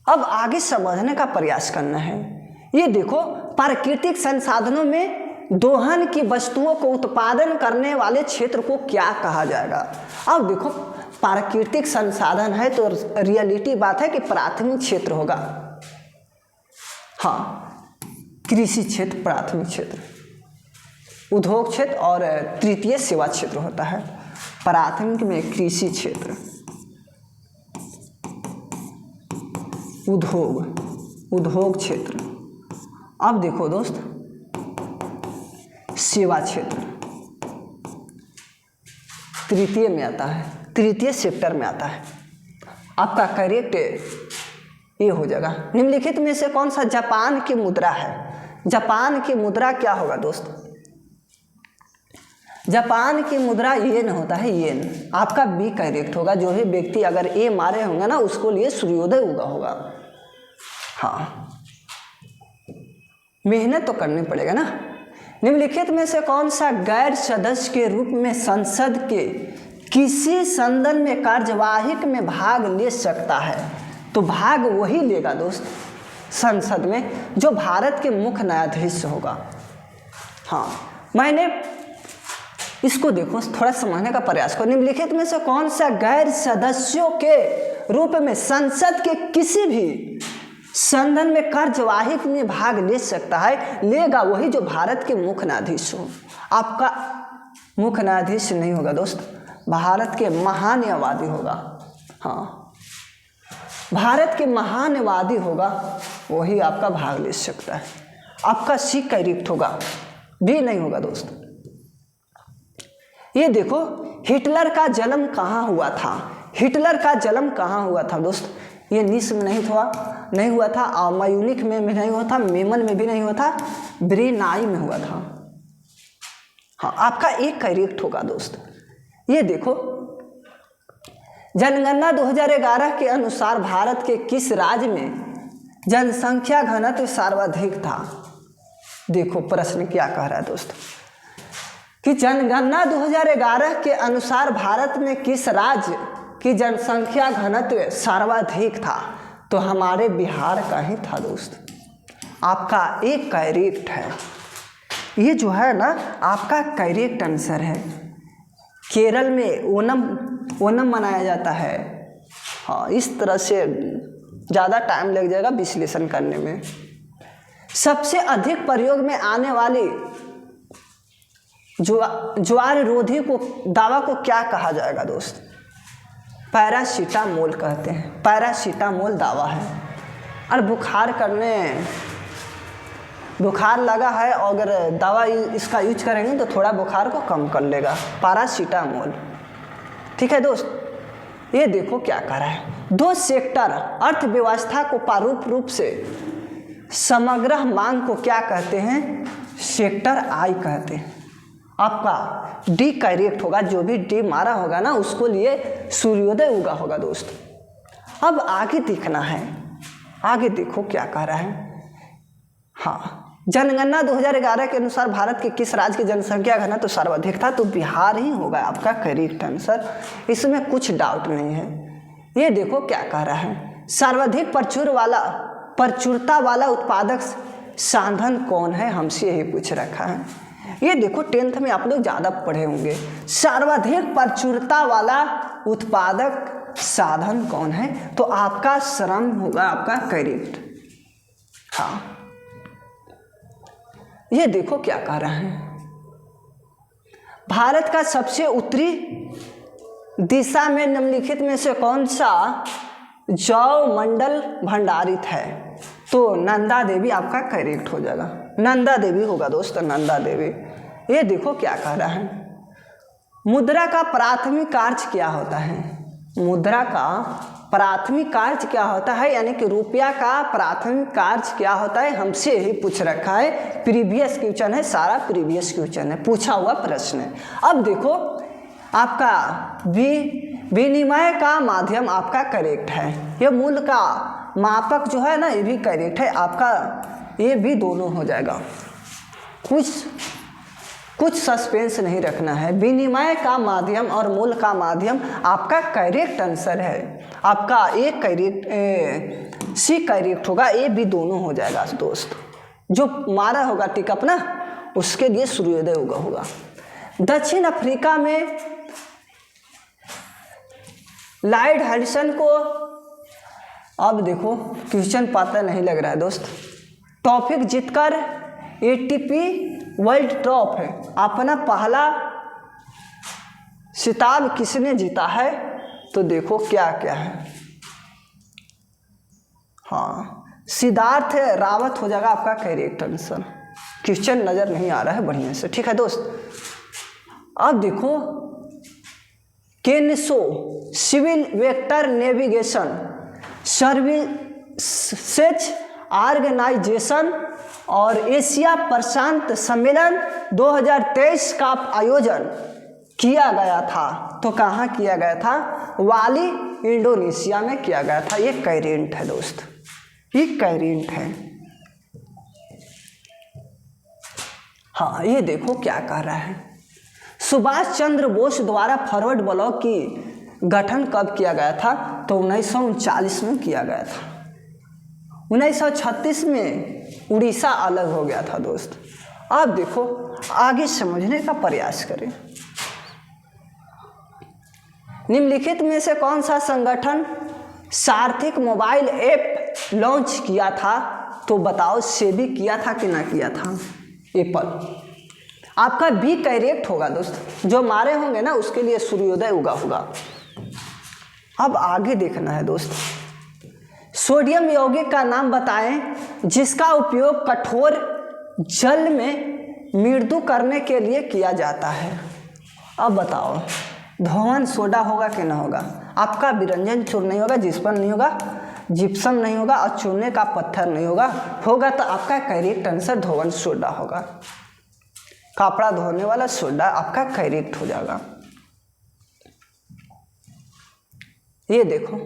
अब आगे समझने का प्रयास करना है। ये देखो प्राकृतिक संसाधनों में दोहन की वस्तुओं को उत्पादन करने वाले क्षेत्र को क्या कहा जाएगा। अब देखो प्राकृतिक संसाधन है तो रियलिटी बात है कि प्राथमिक क्षेत्र होगा। हाँ, कृषि क्षेत्र प्राथमिक क्षेत्र, उद्योग क्षेत्र और तृतीय सेवा क्षेत्र होता है। प्राथमिक में कृषि क्षेत्र, उद्योग क्षेत्र। अब देखो दोस्त सेवा क्षेत्र तृतीय में आता है, तृतीय सेक्टर में आता है। आपका करेक्ट ये हो जाएगा। निम्नलिखित में से कौन सा जापान की मुद्रा है। जापान की मुद्रा क्या होगा दोस्त, जापान की मुद्रा येन होता है, येन। आपका बी करेक्ट होगा। जो भी व्यक्ति अगर ए मारे होंगे ना उसको लिए सूर्योदय उगा होगा। हाँ, मेहनत तो करनी पड़ेगा ना। निम्नलिखित में से कौन सा गैर सदस्य के रूप में संसद के किसी सदन में कार्यवाही में भाग ले सकता है। तो भाग वही लेगा दोस्त संसद में जो भारत के मुख्य न्यायाधीश होगा। हाँ, मैंने इसको देखो थोड़ा समझने का प्रयास करो। निम्नलिखित में से कौन सा गैर सदस्यों के रूप में संसद के किसी भी सदन में कार्यवाही में भाग ले सकता है, लेगा वही जो भारत के मुख्य न्यायाधीश हो। आपका मुख्य न्यायाधीश नहीं होगा दोस्त, भारत के महान्यायवादी होगा। हाँ, भारत के महान्यायवादी होगा, वही आपका भाग ले सकता है। आपका सी करेक्ट होगा, बी नहीं होगा दोस्त। ये देखो हिटलर का जन्म कहाँ हुआ था। हिटलर का जन्म कहाँ हुआ था दोस्त, ये निस में नहीं हुआ था, म्यूनिख में भी नहीं हुआ था, मेमन में भी नहीं हुआ था, ब्रेनाई में हुआ था। हाँ, आपका एक करेक्ट होगा दोस्त। ये देखो जनगणना 2011 के अनुसार भारत के किस राज्य में जनसंख्या घनत्व सर्वाधिक था। देखो प्रश्न क्या कह रहा है दोस्त कि जनगणना 2011 के अनुसार भारत में किस राज्य की जनसंख्या घनत्व सर्वाधिक था। तो हमारे बिहार का ही था दोस्त। आपका एक करेक्ट है, ये जो है ना आपका करेक्ट आंसर है। केरल में ओनम मनाया जाता है। हाँ, इस तरह से ज़्यादा टाइम लग जाएगा विश्लेषण करने में। सबसे अधिक प्रयोग में आने वाली ज्वार रोधी को दवा को क्या कहा जाएगा दोस्त। पैरासीटामोल कहते हैं, पैरासीटामोल दवा है। और बुखार लगा है और अगर दवा इसका यूज करेंगे तो थोड़ा बुखार को कम कर लेगा, पैरासीटामोल। ठीक है दोस्त। ये देखो क्या कर रहा है, 2 सेक्टर अर्थव्यवस्था को प्रारूप रूप से समग्र मांग को क्या कहते हैं, सेक्टर आई कहते हैं। आपका डी करेक्ट होगा। जो भी डी मारा होगा ना उसको लिए सूर्योदय उगा होगा दोस्त। अब आगे देखना है, आगे देखो क्या कह रहा है। हाँ, जनगणना 2011 के अनुसार भारत के किस राज्य की जनसंख्या घनत्व तो सर्वाधिक था। तो बिहार ही होगा आपका करेक्ट आंसर, इसमें कुछ डाउट नहीं है। ये देखो क्या कह रहा है, सर्वाधिक प्रचुरता वाला उत्पादक साधन कौन है, हमसे यही पूछ रखा है। ये देखो 10th में आप लोग ज़्यादा पढ़े होंगे। सर्वाधिक प्रचुरता वाला उत्पादक साधन कौन है? तो आपका श्रम होगा आपका करेक्ट। हाँ, ये देखो क्या कह रहे हैं, भारत का सबसे उत्तरी दिशा में निम्नलिखित में से कौन सा जैव मंडल भंडारित है? तो नंदा देवी आपका करेक्ट हो जाएगा, नंदा देवी होगा दोस्त, नंदा देवी। ये देखो क्या कह रहा है, मुद्रा का प्राथमिक कार्य क्या होता है? मुद्रा का प्राथमिक कार्य क्या होता है, यानी कि रुपया का प्राथमिक कार्य क्या होता है, हमसे ही पूछ रखा है। प्रीवियस क्वेश्चन है, सारा प्रीवियस क्वेश्चन है, पूछा हुआ प्रश्न है। अब देखो आपका विनिमय का माध्यम आपका करेक्ट है, ये मूल्य का मापक जो है ना ये भी करेक्ट है आपका, ये भी दोनों हो जाएगा, कुछ सस्पेंस नहीं रखना है। विनिमय का माध्यम और मूल्य का माध्यम आपका करेक्ट आंसर है, आपका ए करेक्ट, सी करेक्ट होगा, ए भी दोनों हो जाएगा दोस्त। जो मारा होगा टिक अपना उसके लिए सूर्योदय होगा। दक्षिण अफ्रीका में लॉर्ड हैरिसन को, अब देखो क्वेश्चन पता नहीं लग रहा है दोस्त, टॉपिक जीतकर ATP वर्ल्ड टॉप है, अपना पहला खिताब किसने जीता है? तो देखो क्या क्या है, हाँ सिद्धार्थ रावत हो जाएगा आपका करेक्ट आंसर। क्वेश्चन नजर नहीं आ रहा है बढ़िया से, ठीक है दोस्त। अब देखो CANSO civil vector navigation services organisation और एशिया प्रशांत सम्मेलन 2023 का आयोजन किया गया था, तो कहाँ किया गया था? बाली इंडोनेशिया में किया गया था। ये करेंट है दोस्त, ये करेंट है। हाँ, ये देखो क्या कह रहा है, सुभाष चंद्र बोस द्वारा फॉरवर्ड ब्लॉक की गठन कब किया गया था? तो 1939 में किया गया था। 1936 में उड़ीसा अलग हो गया था दोस्त। अब देखो आगे समझने का प्रयास करें, निम्नलिखित में से कौन सा संगठन सार्थिक मोबाइल ऐप लॉन्च किया था? तो बताओ, सेबी किया था कि ना किया था? एप्पल। आपका बी करेक्ट होगा दोस्त, जो मारे होंगे ना उसके लिए सूर्योदय होगा। अब आगे देखना है दोस्त, सोडियम यौगिक का नाम बताएं जिसका उपयोग कठोर जल में मृदु करने के लिए किया जाता है। अब बताओ, धोवन सोडा होगा कि ना होगा? आपका विरंजन चूर्ण नहीं होगा, जिप्सम नहीं होगा, जिप्सम नहीं होगा और चूने का पत्थर नहीं होगा तो आपका करेक्ट आंसर धोवन सोडा होगा। कपड़ा धोने वाला सोडा आपका करेक्ट हो जाएगा। ये देखो,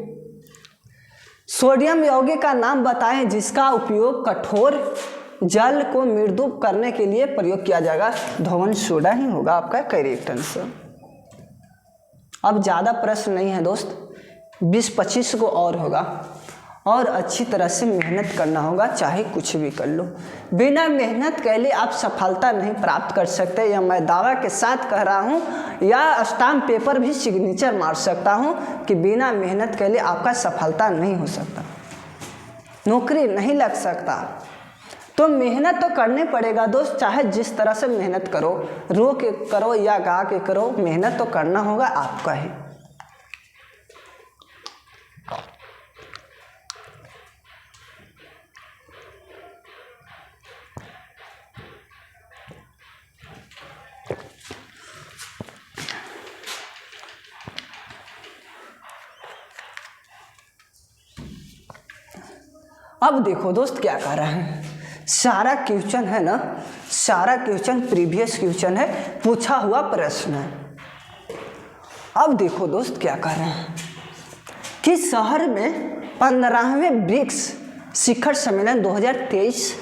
सोडियम यौगिक का नाम बताएं जिसका उपयोग कठोर जल को मृदु करने के लिए प्रयोग किया जाएगा। धोवन सोडा ही होगा आपका करेक्ट आंसर। अब ज़्यादा प्रश्न नहीं है दोस्त, 20-25 को और होगा और अच्छी तरह से मेहनत करना होगा, चाहे कुछ भी कर लो। बिना मेहनत के लिए आप सफलता नहीं प्राप्त कर सकते, यह मैं दावा के साथ कह रहा हूँ, या स्टाम्प पेपर भी सिग्नेचर मार सकता हूँ कि बिना मेहनत के लिए आपका सफलता नहीं हो सकता, नौकरी नहीं लग सकता। तो मेहनत तो करने पड़ेगा दोस्त, चाहे जिस तरह से मेहनत करो, रो के करो या गा के करो, मेहनत तो करना होगा आपका ही। अब देखो दोस्त क्या कर रहे हैं, सारा क्वेश्चन है ना, सारा क्वेश्चन प्रीवियस क्वेश्चन है, पूछा हुआ प्रश्न है। अब देखो दोस्त क्या कर रहे हैं कि शहर में 15वें ब्रिक्स शिखर सम्मेलन 2023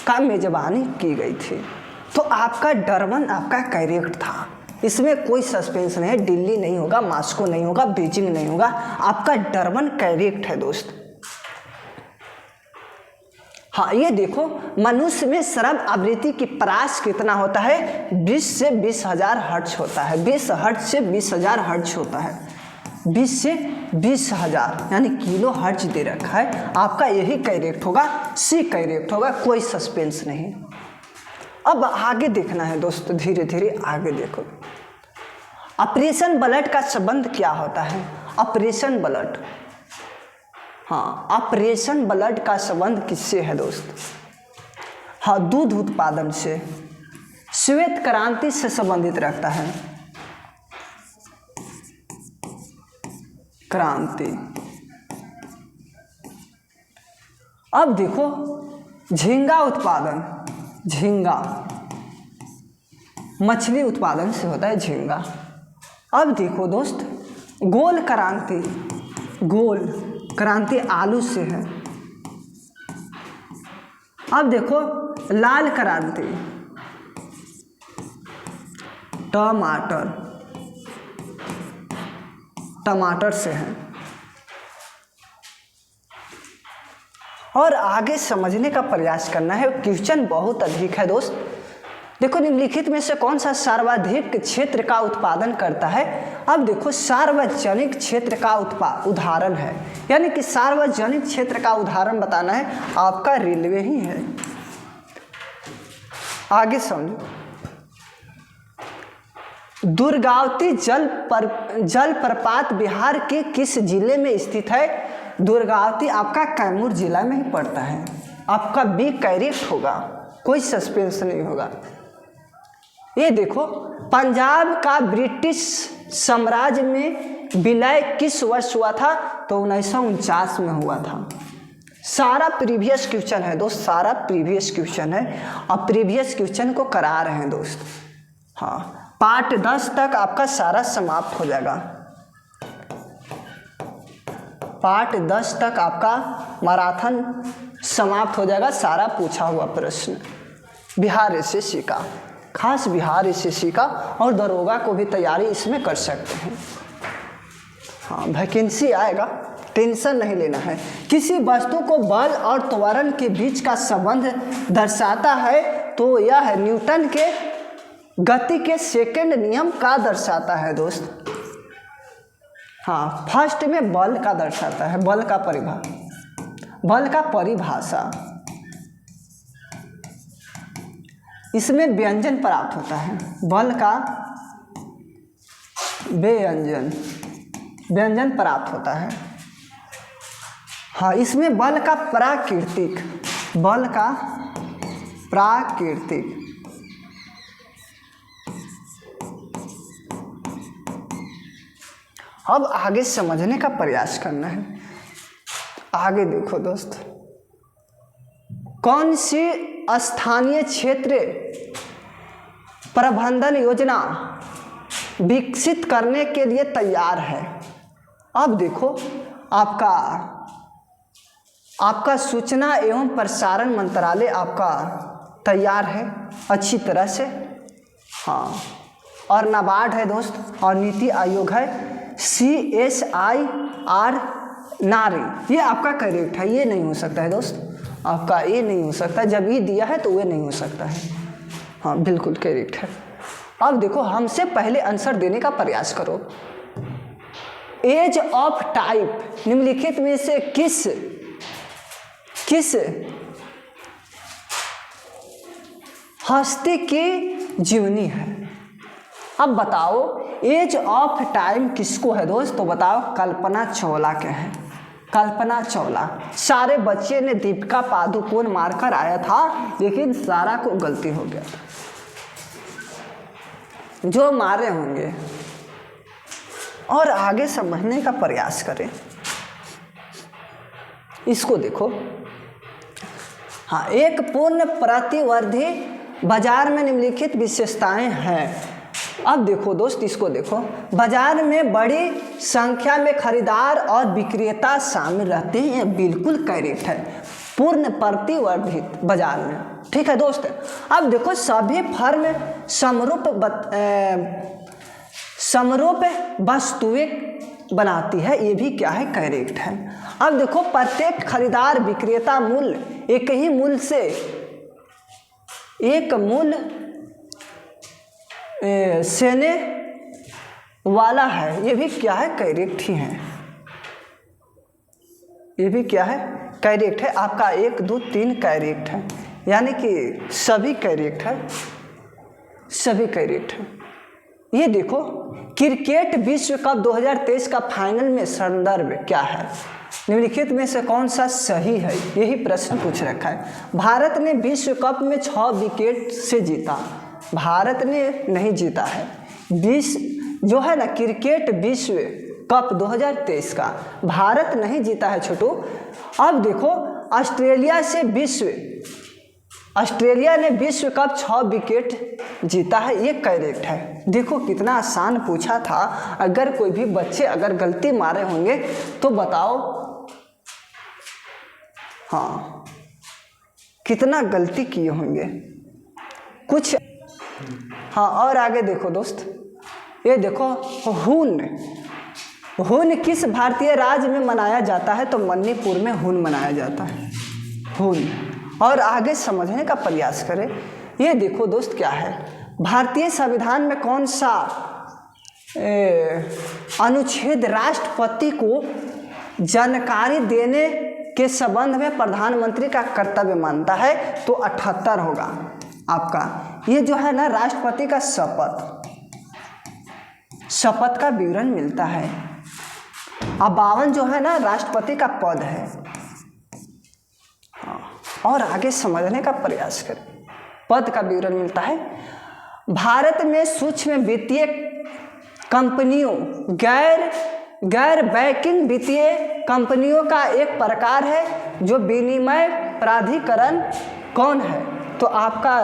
का मेजबानी की गई थी, तो आपका डरबन आपका करेक्ट था, इसमें कोई सस्पेंस नहीं है। दिल्ली नहीं होगा, मॉस्को नहीं होगा, बीजिंग नहीं होगा, आपका डरबन करेक्ट है दोस्त। हाँ, ये देखो, मनुष्य में श्रव्य आवृत्ति की परास कितना होता है? 20 से 20,000 हर्ट्ज होता है, 20 हर्ट्ज से 20,000 हर्ट्ज होता है। 20 से 20,000 यानी किलो हर्ट्ज दे रखा है। आपका यही करेक्ट होगा, सी करेक्ट होगा, कोई सस्पेंस नहीं। अब आगे देखना है दोस्त, धीरे धीरे आगे देखो। ऑपरेशन ब्लड का संबंध क्या होता है? ऑपरेशन ब्लड, हाँ, ऑपरेशन ब्लड का संबंध किससे है दोस्त? हाँ, दूध उत्पादन से, श्वेत क्रांति से संबंधित रखता है। क्रांति। अब देखो झींगा उत्पादन, झींगा मछली उत्पादन से होता है झींगा। अब देखो दोस्त गोल क्रांति, गोल क्रांति आलू से है। अब देखो लाल क्रांति, टमाटर, टमाटर से है। और आगे समझने का प्रयास करना है, क्वेश्चन बहुत अधिक है दोस्त। देखो निम्नलिखित में से कौन सा सार्वधिक क्षेत्र का उत्पादन करता है? अब देखो सार्वजनिक क्षेत्र का उदाहरण है, यानी कि सार्वजनिक क्षेत्र का उदाहरण बताना है, आपका रेलवे ही है। आगे समझो, दुर्गावती जलप्रपात बिहार के किस जिले में स्थित है? दुर्गावती आपका कैमूर जिला में ही पड़ता है। आपका बी करेक्ट होगा, कोई सस्पेंस नहीं होगा। ये देखो पंजाब का ब्रिटिश साम्राज्य में विलय किस वर्ष हुआ था? तो 1949 में हुआ था। सारा प्रीवियस क्वेश्चन है दोस्त, सारा प्रीवियस क्वेश्चन है, और प्रीवियस क्वेश्चन को करा रहे हैं दोस्त। हाँ, पार्ट 10 तक आपका सारा समाप्त हो जाएगा। पार्ट 10 तक आपका मैराथन समाप्त हो जाएगा, सारा पूछा हुआ प्रश्न बिहार एसएससी का, खास बिहार एसएससी का, और दरोगा को भी तैयारी इसमें कर सकते हैं। हाँ, वैकेंसी आएगा, टेंशन नहीं लेना है। किसी वस्तु को बल और त्वरण के बीच का संबंध दर्शाता है तो यह न्यूटन के गति के सेकंड नियम का दर्शाता है दोस्त। हाँ, फर्स्ट में बल का दर्शाता है, बल का परिभाषा, इसमें व्यंजन प्राप्त होता है, बल का व्यंजन प्राप्त होता है। हाँ, इसमें बल का प्राकृतिक अब आगे समझने का प्रयास करना है। आगे देखो दोस्त, कौन सी स्थानीय क्षेत्र प्रबंधन योजना विकसित करने के लिए तैयार है? अब देखो आपका सूचना एवं प्रसारण मंत्रालय आपका तैयार है अच्छी तरह से। हाँ, और नाबार्ड है दोस्त, और नीति आयोग है, CSIR नारी, ये आपका करेक्ट है, ये नहीं हो सकता है दोस्त, आपका ये नहीं हो सकता, जब ये दिया है तो ये नहीं हो सकता है। हाँ, बिल्कुल करेक्ट है। अब देखो हमसे पहले आंसर देने का प्रयास करो। एज ऑफ टाइप निम्नलिखित में से किस हस्ती की जीवनी है? अब बताओ एज ऑफ टाइम किसको है दोस्त? तो बताओ कल्पना चावला के हैं, कल्पना चावला। सारे बच्चे ने दीपिका पादुकोण मारकर आया था, लेकिन सारा को गलती हो गया था, जो मारे होंगे। और आगे समझने का प्रयास करें, इसको देखो। हाँ, एक पूर्ण प्रतिवर्ती बाजार में निम्नलिखित विशेषताएं हैं। अब देखो दोस्त, इसको देखो, बाजार में बड़ी संख्या में खरीदार और विक्रेता शामिल रहते हैं, बिल्कुल करेक्ट है, पूर्ण प्रतिवर्धित बाजार में, ठीक है दोस्त। अब देखो सभी फर्म समरूप वस्तुएं बनाती है, ये भी क्या है, करेक्ट है। अब देखो प्रत्येक खरीदार विक्रेता मूल्य एक ही मूल्य से एक मूल्य सेने वाला है, ये भी क्या है, करेक्ट ही है। ये भी क्या है, करेक्ट है। आपका 1 2 3 करेक्ट है, यानी कि सभी करेक्ट है, सभी करेक्ट है। ये देखो, क्रिकेट विश्व कप 2023 का फाइनल में संदर्भ क्या है, निम्नलिखित में से कौन सा सही है, यही प्रश्न पूछ रखा है। भारत ने विश्व कप में 6 विकेट से जीता, भारत ने नहीं जीता है। जो है ना क्रिकेट विश्व कप 2023 का भारत नहीं जीता है छोटू। अब देखो, ऑस्ट्रेलिया ने विश्व कप 6 विकेट जीता है, ये करेक्ट है। देखो कितना आसान पूछा था, अगर कोई भी बच्चे अगर गलती मारे होंगे तो बताओ, हाँ कितना गलती किए होंगे कुछ। हाँ और आगे देखो दोस्त, ये देखो, हून किस भारतीय राज्य में मनाया जाता है, तो मणिपुर में हून मनाया जाता है, हून। और आगे समझने का प्रयास करें। ये देखो दोस्त क्या है, भारतीय संविधान में कौन सा अनुच्छेद राष्ट्रपति को जानकारी देने के संबंध में प्रधानमंत्री का कर्तव्य मानता है, तो 78 होगा आपका। ये जो है ना राष्ट्रपति का शपथ का विवरण मिलता है। 52 जो है ना राष्ट्रपति का पद है। और आगे समझने का प्रयास करें, पद का विवरण मिलता है। भारत में सूक्ष्म वित्तीय कंपनियों गैर बैंकिंग वित्तीय कंपनियों का एक प्रकार है जो विनिमय प्राधिकरण कौन है, तो आपका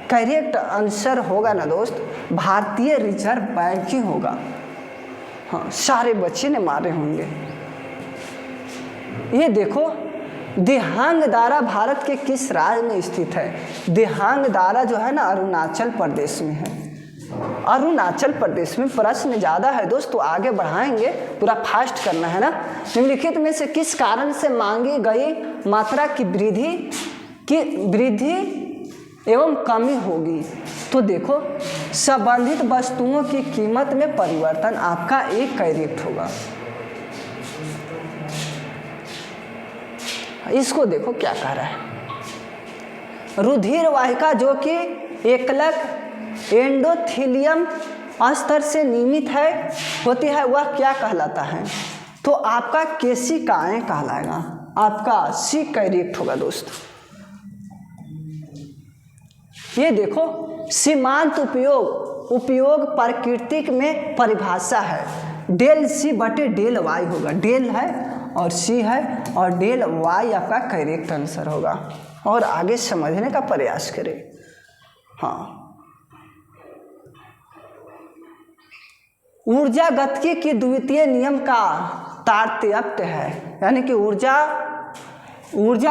करेक्ट आंसर होगा ना दोस्त, भारतीय रिजर्व बैंक ही होगा। हाँ सारे बच्चे ने मारे होंगे। ये देखो, दिहांग दारा भारत के किस राज्य में स्थित है, दिहांग दारा जो है ना अरुणाचल प्रदेश में है, अरुणाचल प्रदेश में। प्रश्न ज़्यादा है दोस्त, तो आगे बढ़ाएंगे, पूरा फास्ट करना है ना। निम्नलिखित में से किस कारण से मांगी गई मात्रा की वृद्धि एवं कमी होगी, तो देखो संबंधित वस्तुओं की कीमत में परिवर्तन, आपका एक करेक्ट होगा। इसको देखो क्या कह रहा है, रुधिर वाहिका जो कि एकलक एंडोथेलियम स्तर से नियमित होती है, वह क्या कहलाता है, तो आपका केशिकाएं कहलाएगा, आपका सी करेक्ट होगा दोस्त। ये देखो, सीमांत उपयोग प्राकृतिक में परिभाषा है, डेल सी बटे डेल वाई होगा, डेल है और सी है और डेल वाई आपका करेक्ट आंसर होगा। और आगे समझने का प्रयास करें। हाँ, ऊर्जा गतिकी की द्वितीय नियम का तात्पर्य है, यानी कि ऊर्जा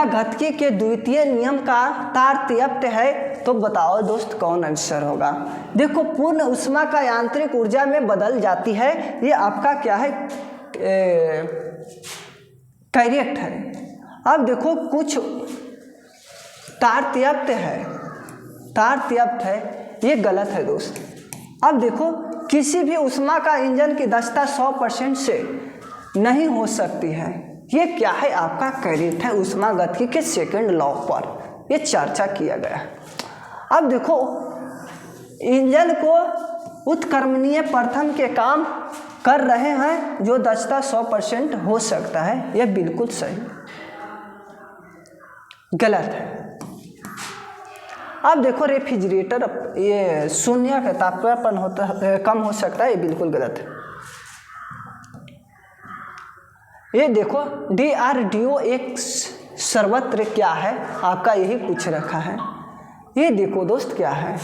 गतिकी के द्वितीय नियम का तात्पर्य है, तो बताओ दोस्त कौन आंसर होगा। देखो, पूर्ण ऊष्मा का यांत्रिक ऊर्जा में बदल जाती है, ये आपका क्या है, करेक्ट है। अब देखो कुछ तात्पर्य है, ये गलत है दोस्त। अब देखो, किसी भी ऊष्मा का इंजन की दक्षता 100% से नहीं हो सकती है, ये क्या है, आपका करेक्ट है। ऊष्मा गतिकी के सेकंड लॉ पर ये चर्चा किया गया है। अब देखो, इंजन को उत्क्रमणीय प्रथम के काम कर रहे हैं जो दक्षता 100% हो सकता है, यह बिल्कुल सही, गलत है। अब देखो, रेफ्रिजरेटर ये शून्य का तापमान कम हो सकता है, ये बिल्कुल गलत है। ये देखो, DRDO एक सर्वत्र क्या है, आपका यही पूछ रखा है। ये देखो दोस्त क्या है,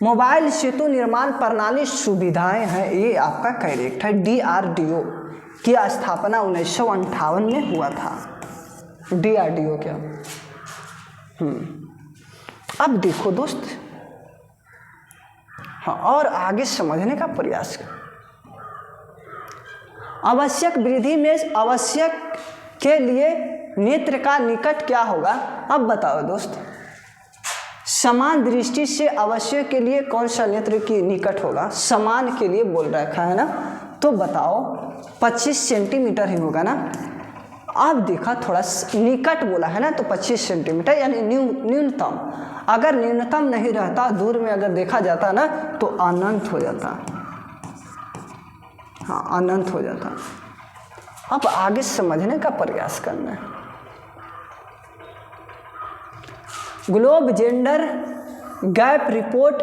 मोबाइल सेतु निर्माण प्रणाली सुविधाएं हैं, ये आपका करेक्ट है। DRDO की स्थापना 1958 में हुआ था, DRDO क्या। अब देखो दोस्त, हाँ और आगे समझने का प्रयास करें। आवश्यक वृद्धि में आवश्यक के लिए नेत्र का निकट क्या होगा, अब बताओ दोस्त। समान दृष्टि से अवश्य के लिए कौन सा नेत्र की निकट होगा? समान के लिए बोल रखा है ना, तो बताओ 25 सेंटीमीटर ही होगा ना। अब देखा थोड़ा निकट बोला है ना, तो 25 सेंटीमीटर यानी न्यूनतम। अगर न्यूनतम नहीं रहता, दूर में अगर देखा जाता ना, तो अनंत हो जाता। हाँ, अनंत हो जाता। अब आगे समझने का प्रयास करना है। ग्लोब जेंडर गैप रिपोर्ट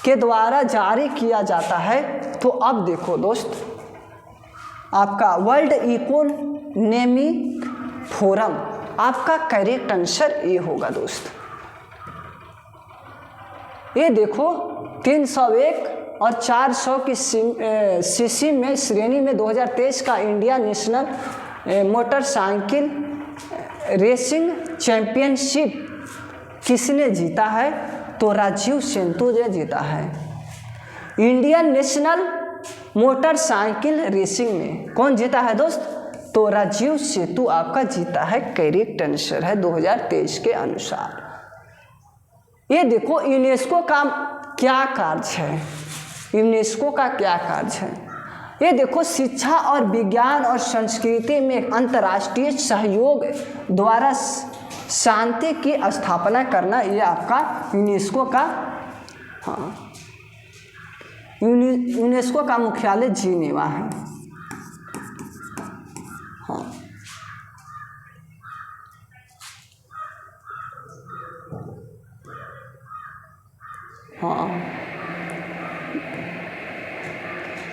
के द्वारा जारी किया जाता है। तो अब देखो दोस्त, आपका वर्ल्ड इकोनॉमिक फोरम, आपका करेक्ट आंसर ये होगा दोस्त। ये देखो 301 और 400 की सीसी में श्रेणी में 2023 का India national motorcycle racing championship किसने जीता है? तो राजीव सेतु ने जीता है। इंडियन नेशनल मोटरसाइकिल रेसिंग में कौन जीता है दोस्त? तो राजीव सेतु आपका जीता है। करेक्ट आंसर है 2023 के अनुसार। ये देखो यूनेस्को का क्या कार्य है? यूनेस्को का क्या कार्य है? ये देखो शिक्षा और विज्ञान और संस्कृति में अंतर्राष्ट्रीय सहयोग द्वारा शांति की स्थापना करना, ये आपका यूनेस्को का, हाँ, यूनेस्को का मुख्यालय जिनेवा है। हाँ, हाँ,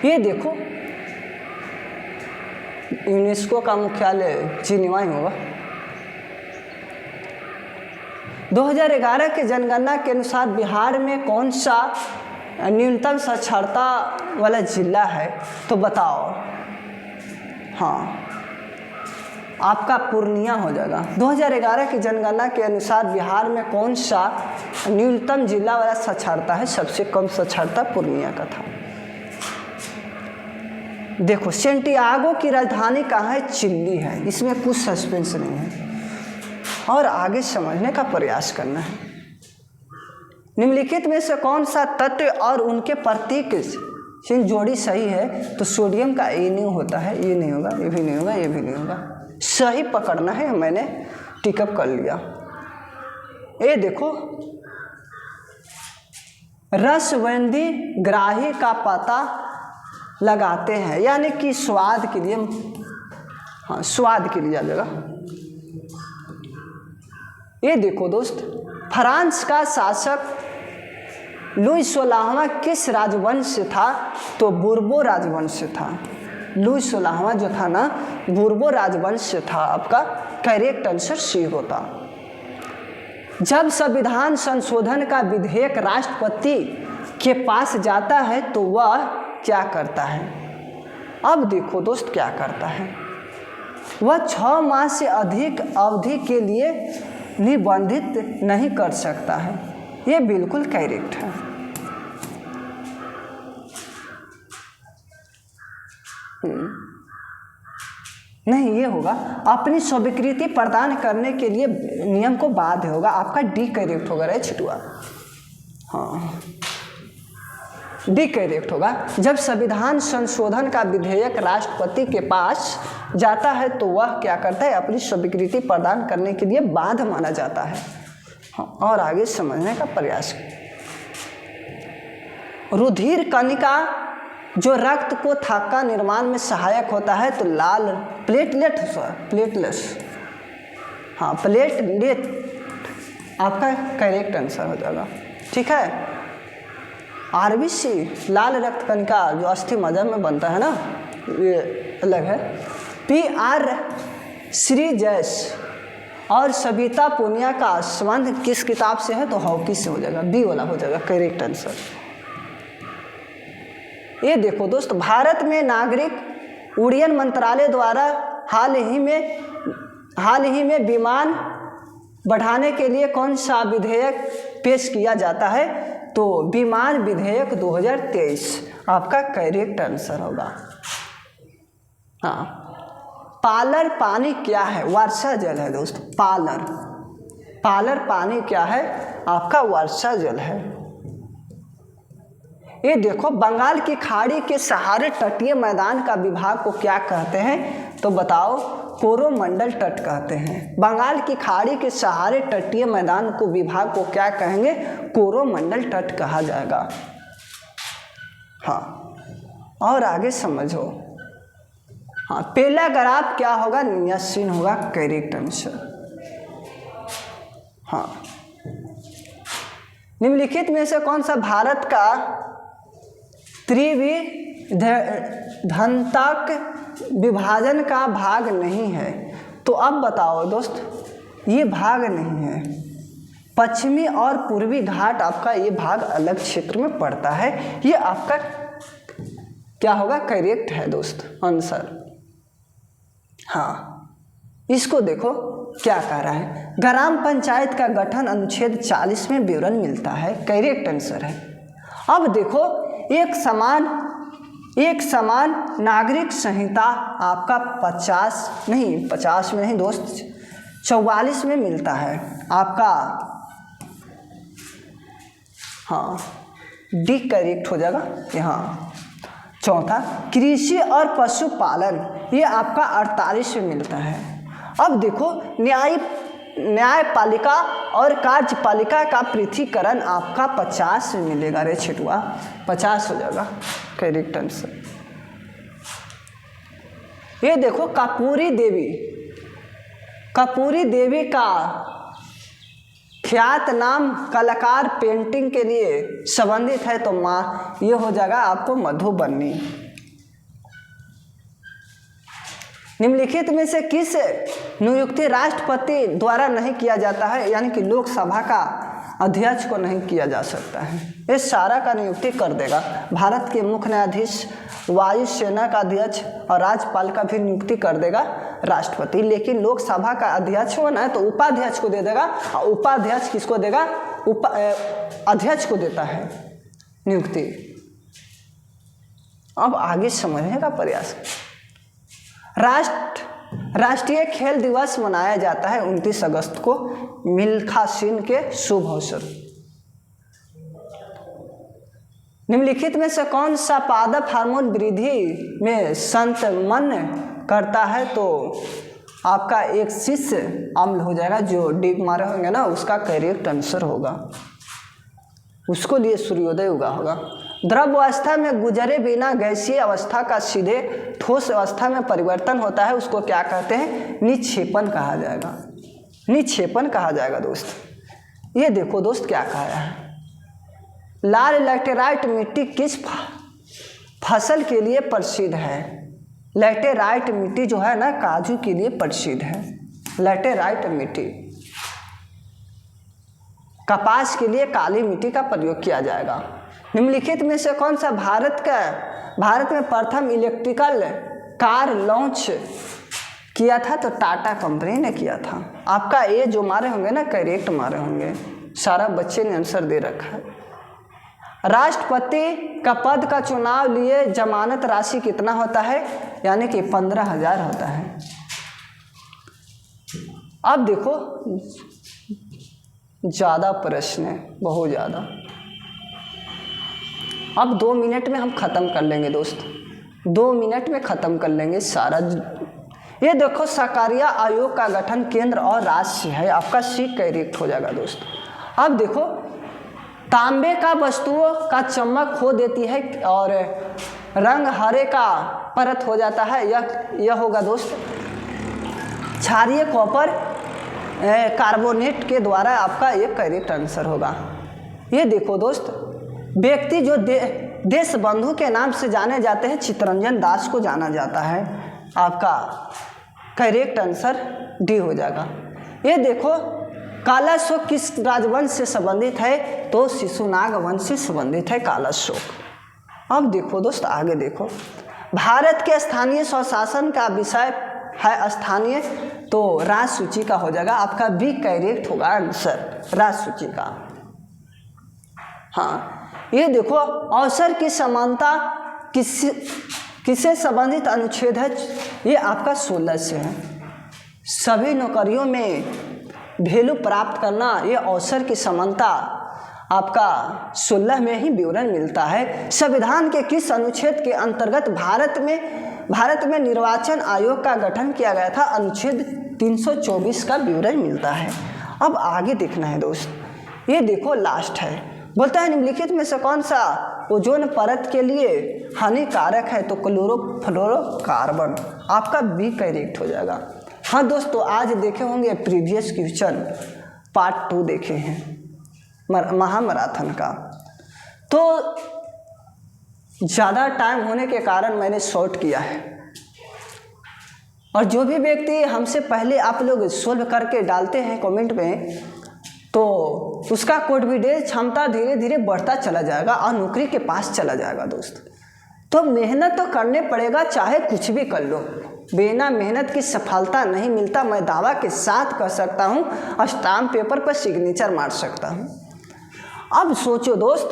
ये देखो यूनेस्को का मुख्यालय जिनेवा ही होगा। 2011 के जनगणना के अनुसार बिहार में कौन सा न्यूनतम साक्षरता वाला जिला है? तो बताओ। हाँ, आपका पूर्णिया हो जाएगा। 2011 की जनगणना के अनुसार बिहार में कौन सा न्यूनतम जिला वाला साक्षरता है? सबसे कम साक्षरता पूर्णिया का था। देखो सेंटियागो की राजधानी कहाँ है? चिली है। इसमें कुछ सस्पेंस नहीं है और आगे समझने का प्रयास करना है। निम्नलिखित में से कौन सा तत्व और उनके प्रतीक से जोड़ी सही है? तो सोडियम का ए नहीं होता है, ये नहीं होगा, ये भी नहीं होगा, ये भी नहीं होगा। सही पकड़ना है, मैंने टिकअप कर लिया। ये देखो रसवंदी ग्राही का पता लगाते हैं, यानी कि स्वाद के लिए, हाँ स्वाद के लिए आ जाएगा। ये देखो दोस्त, फ्रांस का शासक लुई 16वां किस राजवंश से था? तो बूर्बो राजवंश से था। लुई 16वां जो था ना, बूर्बो राजवंश से था। आपका करेक्ट आंसर सी होता। जब संविधान संशोधन का विधेयक राष्ट्रपति के पास जाता है तो वह क्या करता है? अब देखो दोस्त क्या करता है, वह 6 माह से अधिक अवधि के लिए निबंधित नहीं कर सकता है। ये बिल्कुल करेक्ट है। नहीं, ये होगा अपनी स्वीकृति प्रदान करने के लिए नियम को बाध्य होगा। आपका डी करेक्ट होगा रे छिटुआ। हाँ, डी करेक्ट होगा। जब संविधान संशोधन का विधेयक राष्ट्रपति के पास जाता है तो वह क्या करता है? अपनी स्वीकृति प्रदान करने के लिए बाध्य माना जाता है। हाँ, और आगे समझने का प्रयास। रुधिर कणिका जो रक्त को थक्का निर्माण में सहायक होता है, तो लाल प्लेटलेट्स, हाँ प्लेटलेट आपका करेक्ट आंसर हो जाएगा। ठीक है। आरबीसी लाल रक्त कणिका जो अस्थि मज्जा में बनता है ना, ये अलग है। PR श्रीजैस और सविता पूनिया का संबंध किस किताब से है? तो हॉकी से हो जाएगा, बी वाला हो जाएगा करेक्ट आंसर। ये देखो दोस्त, भारत में नागरिक उड्डयन मंत्रालय द्वारा हाल ही में विमान बढ़ाने के लिए कौन सा विधेयक पेश किया जाता है? तो विमान विधेयक 2023 आपका करेक्ट आंसर होगा। हाँ, पालर पानी क्या है? वर्षा जल है दोस्त। पालर पालर पानी क्या है? आपका वर्षा जल है। ये देखो, बंगाल की खाड़ी के सहारे तटीय मैदान का विभाग को क्या कहते हैं? तो बताओ, कोरोमंडल तट कहते हैं। बंगाल की खाड़ी के सहारे तटीय मैदान को विभाग को क्या कहेंगे? कोरोमंडल तट कहा जाएगा। हाँ, और आगे समझो। हाँ, पैराग्राफ क्या होगा? नियस्सीन होगा, करेक्ट आंसर। हाँ, निम्नलिखित में से कौन सा भारत का त्रिविधताक विभाजन का भाग नहीं है? तो अब बताओ दोस्त, ये भाग नहीं है। पश्चिमी और पूर्वी घाट आपका ये भाग अलग क्षेत्र में पड़ता है। ये आपका क्या होगा? करेक्ट है दोस्त आंसर। हाँ, इसको देखो क्या कह रहा है। ग्राम पंचायत का गठन अनुच्छेद 40 में विवरण मिलता है, करेक्ट आंसर है। अब देखो, एक समान नागरिक संहिता आपका 50 में नहीं दोस्त, 44 में मिलता है आपका। हाँ, डी करेक्ट हो जाएगा यहाँ। चौथा, कृषि और पशुपालन, ये आपका 48 में मिलता है। अब देखो, न्यायपालिका और कार्यपालिका का पृथकीकरण आपका 50 में मिलेगा। रे छिटुआ, 50 हो जाएगा, करेक्ट आंसर। ये देखो, कपूरी देवी का ख्यात नाम कलाकार पेंटिंग के लिए संबंधित है, तो ये हो जाएगा आपको मधुबनी। निम्नलिखित में से किस नियुक्ति राष्ट्रपति द्वारा नहीं किया जाता है? यानी कि लोकसभा का अध्यक्ष को नहीं किया जा सकता है। ये सारा का नियुक्ति कर देगा। भारत के मुख्य न्यायाधीश, वायुसेना का अध्यक्ष और राज्यपाल का भी नियुक्ति कर देगा राष्ट्रपति। लेकिन लोकसभा का अध्यक्ष होना है तो उपाध्यक्ष को दे देगा। और उपाध्यक्ष किसको देगा? अध्यक्ष को देता है नियुक्ति। अब आगे समझने का प्रयास। राष्ट्रीय खेल दिवस मनाया जाता है 29 अगस्त को मिल्खा सिंह के शुभ अवसर। निम्नलिखित में से कौन सा पादप हार्मोन वृद्धि में संतमन करता है? तो आपका एक शिष्य अम्ल हो जाएगा, जो डिग मारे होंगे ना, उसका करेक्ट आंसर होगा। उसको लिए सूर्योदय उगा होगा। द्रव अवस्था में गुजरे बिना गैसीय अवस्था का सीधे ठोस अवस्था में परिवर्तन होता है, उसको क्या कहते हैं? निक्षेपण कहा जाएगा। निक्षेपण कहा जाएगा दोस्त। ये देखो दोस्त क्या कहा है। लाल लैटेराइट मिट्टी किस फसल के लिए प्रसिद्ध है? लैटेराइट मिट्टी जो है ना, काजू के लिए प्रसिद्ध है। लैटेराइट मिट्टी। कपास के लिए काली मिट्टी का प्रयोग किया जाएगा। निम्नलिखित में से कौन सा भारत में प्रथम इलेक्ट्रिकल कार लॉन्च किया था? तो टाटा कंपनी ने किया था। आपका ये जो मारे होंगे ना, करेक्ट मारे होंगे। सारा बच्चे ने आंसर दे रखा है। राष्ट्रपति का पद का चुनाव लिए जमानत राशि कितना होता है? यानी कि 15,000 होता है। अब देखो, ज़्यादा प्रश्न है, बहुत ज़्यादा। अब 2 मिनट में हम ख़त्म कर लेंगे दोस्त, 2 मिनट में ख़त्म कर लेंगे सारा। ये देखो, सरकारिया आयोग का गठन केंद्र और राज्य है। आपका सी करेक्ट हो जाएगा दोस्त। अब देखो, तांबे का वस्तुओं का चमक खो देती है और रंग हरे का परत हो जाता है। यह होगा दोस्त क्षारीय कॉपर कार्बोनेट के द्वारा। आपका ये करेक्ट आंसर होगा। ये देखो दोस्त, व्यक्ति जो देशबंधु के नाम से जाने जाते हैं, चित्तरंजन दास को जाना जाता है। आपका करेक्ट आंसर डी हो जाएगा। ये देखो, काला अशोक किस राजवंश से संबंधित है? तो शिशुनाग वंश से संबंधित है काला अशोक। अब देखो दोस्त, आगे देखो, भारत के स्थानीय स्वशासन का विषय है स्थानीय, तो राज सूची का हो जाएगा। आपका भी करेक्ट होगा आंसर, राज सूची का। हाँ, ये देखो, अवसर की समानता किससे संबंधित अनुच्छेद है? ये आपका 16 से है। सभी नौकरियों में वैल्यू प्राप्त करना, ये अवसर की समानता आपका 16 में ही विवरण मिलता है। संविधान के किस अनुच्छेद के अंतर्गत भारत में निर्वाचन आयोग का गठन किया गया था? अनुच्छेद 324 का विवरण मिलता है। अब आगे देखना है दोस्त, ये देखो लास्ट है, बोलता है निम्नलिखित में से कौन सा ओजोन परत के लिए हानिकारक है? तो क्लोरोफ्लोरोकार्बन, आपका बी करेक्ट हो जाएगा। हाँ दोस्तों, आज देखे होंगे प्रीवियस क्वेश्चन पार्ट 2 देखे हैं महामैराथन का, तो ज़्यादा टाइम होने के कारण मैंने शॉर्ट किया है। और जो भी व्यक्ति हमसे पहले आप लोग सोल्व करके डालते हैं कमेंट में, तो उसका कॉन्फिडेंस क्षमता धीरे धीरे बढ़ता चला जाएगा और नौकरी के पास चला जाएगा दोस्त। तो मेहनत तो करने पड़ेगा, चाहे कुछ भी कर लो, बिना मेहनत की सफलता नहीं मिलता। मैं दावा के साथ कह सकता हूँ, स्टाम्प पेपर पर सिग्नेचर मार सकता हूँ। अब सोचो दोस्त,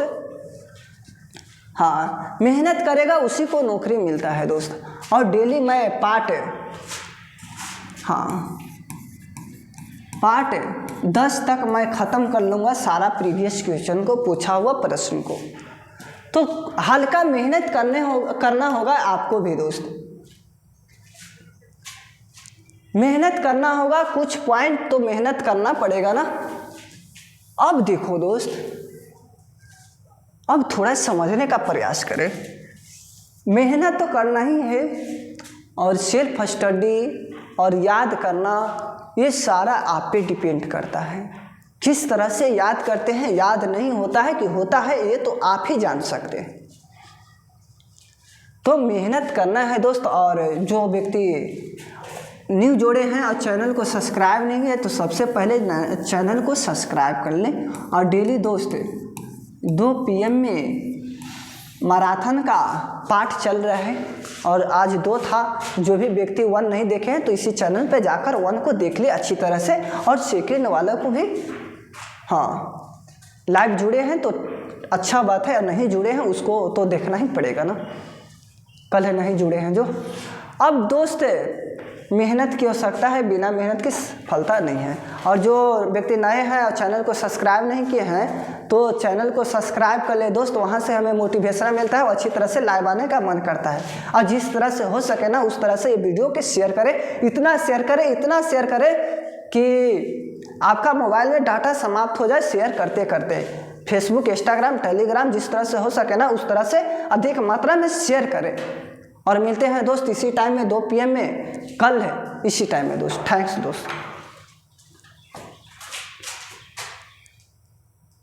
हाँ, मेहनत करेगा उसी को नौकरी मिलता है दोस्त। और डेली मैं पार्ट 10 तक मैं ख़त्म कर लूँगा सारा प्रीवियस क्वेश्चन को, पूछा हुआ प्रश्न को। तो हल्का मेहनत करना होगा आपको भी दोस्त, मेहनत करना होगा, कुछ पॉइंट तो मेहनत करना पड़ेगा ना। अब देखो दोस्त, अब थोड़ा समझने का प्रयास करें। मेहनत तो करना ही है, और सेल्फ स्टडी और याद करना, ये सारा आप पे डिपेंड करता है। किस तरह से याद करते हैं, याद नहीं होता है कि होता है, ये तो आप ही जान सकते हैं। तो मेहनत करना है दोस्त। और जो व्यक्ति न्यू जोड़े हैं और चैनल को सब्सक्राइब नहीं है, तो सबसे पहले चैनल को सब्सक्राइब कर लें। और डेली दोस्त 2 PM में मैराथन का पाठ चल रहा है, और आज 2 था। जो भी व्यक्ति 1 नहीं देखे हैं तो इसी चैनल पे जाकर 1 को देख ले अच्छी तरह से, और सेकेंड वाला को भी, हाँ, लाइव जुड़े हैं तो अच्छा बात है, और नहीं जुड़े हैं उसको तो देखना ही पड़ेगा ना, कल है नहीं जुड़े हैं जो। अब दोस्त, मेहनत की आवश्यकता है, बिना मेहनत की सफलता नहीं है। और जो व्यक्ति नए हैं और चैनल को सब्सक्राइब नहीं किए हैं, तो चैनल को सब्सक्राइब कर ले दोस्त, वहाँ से हमें मोटिवेशन मिलता है और अच्छी तरह से लाइव आने का मन करता है। और जिस तरह से हो सके ना, उस तरह से ये वीडियो के शेयर करें, इतना शेयर करें कि आपका मोबाइल में डाटा समाप्त हो जाए शेयर करते करते। फेसबुक, इंस्टाग्राम, टेलीग्राम, जिस तरह से हो सके ना, उस तरह से अधिक मात्रा में शेयर करें। और मिलते हैं दोस्त इसी टाइम में 2 PM में, कल है इसी टाइम में दोस्त। थैंक्स दोस्त।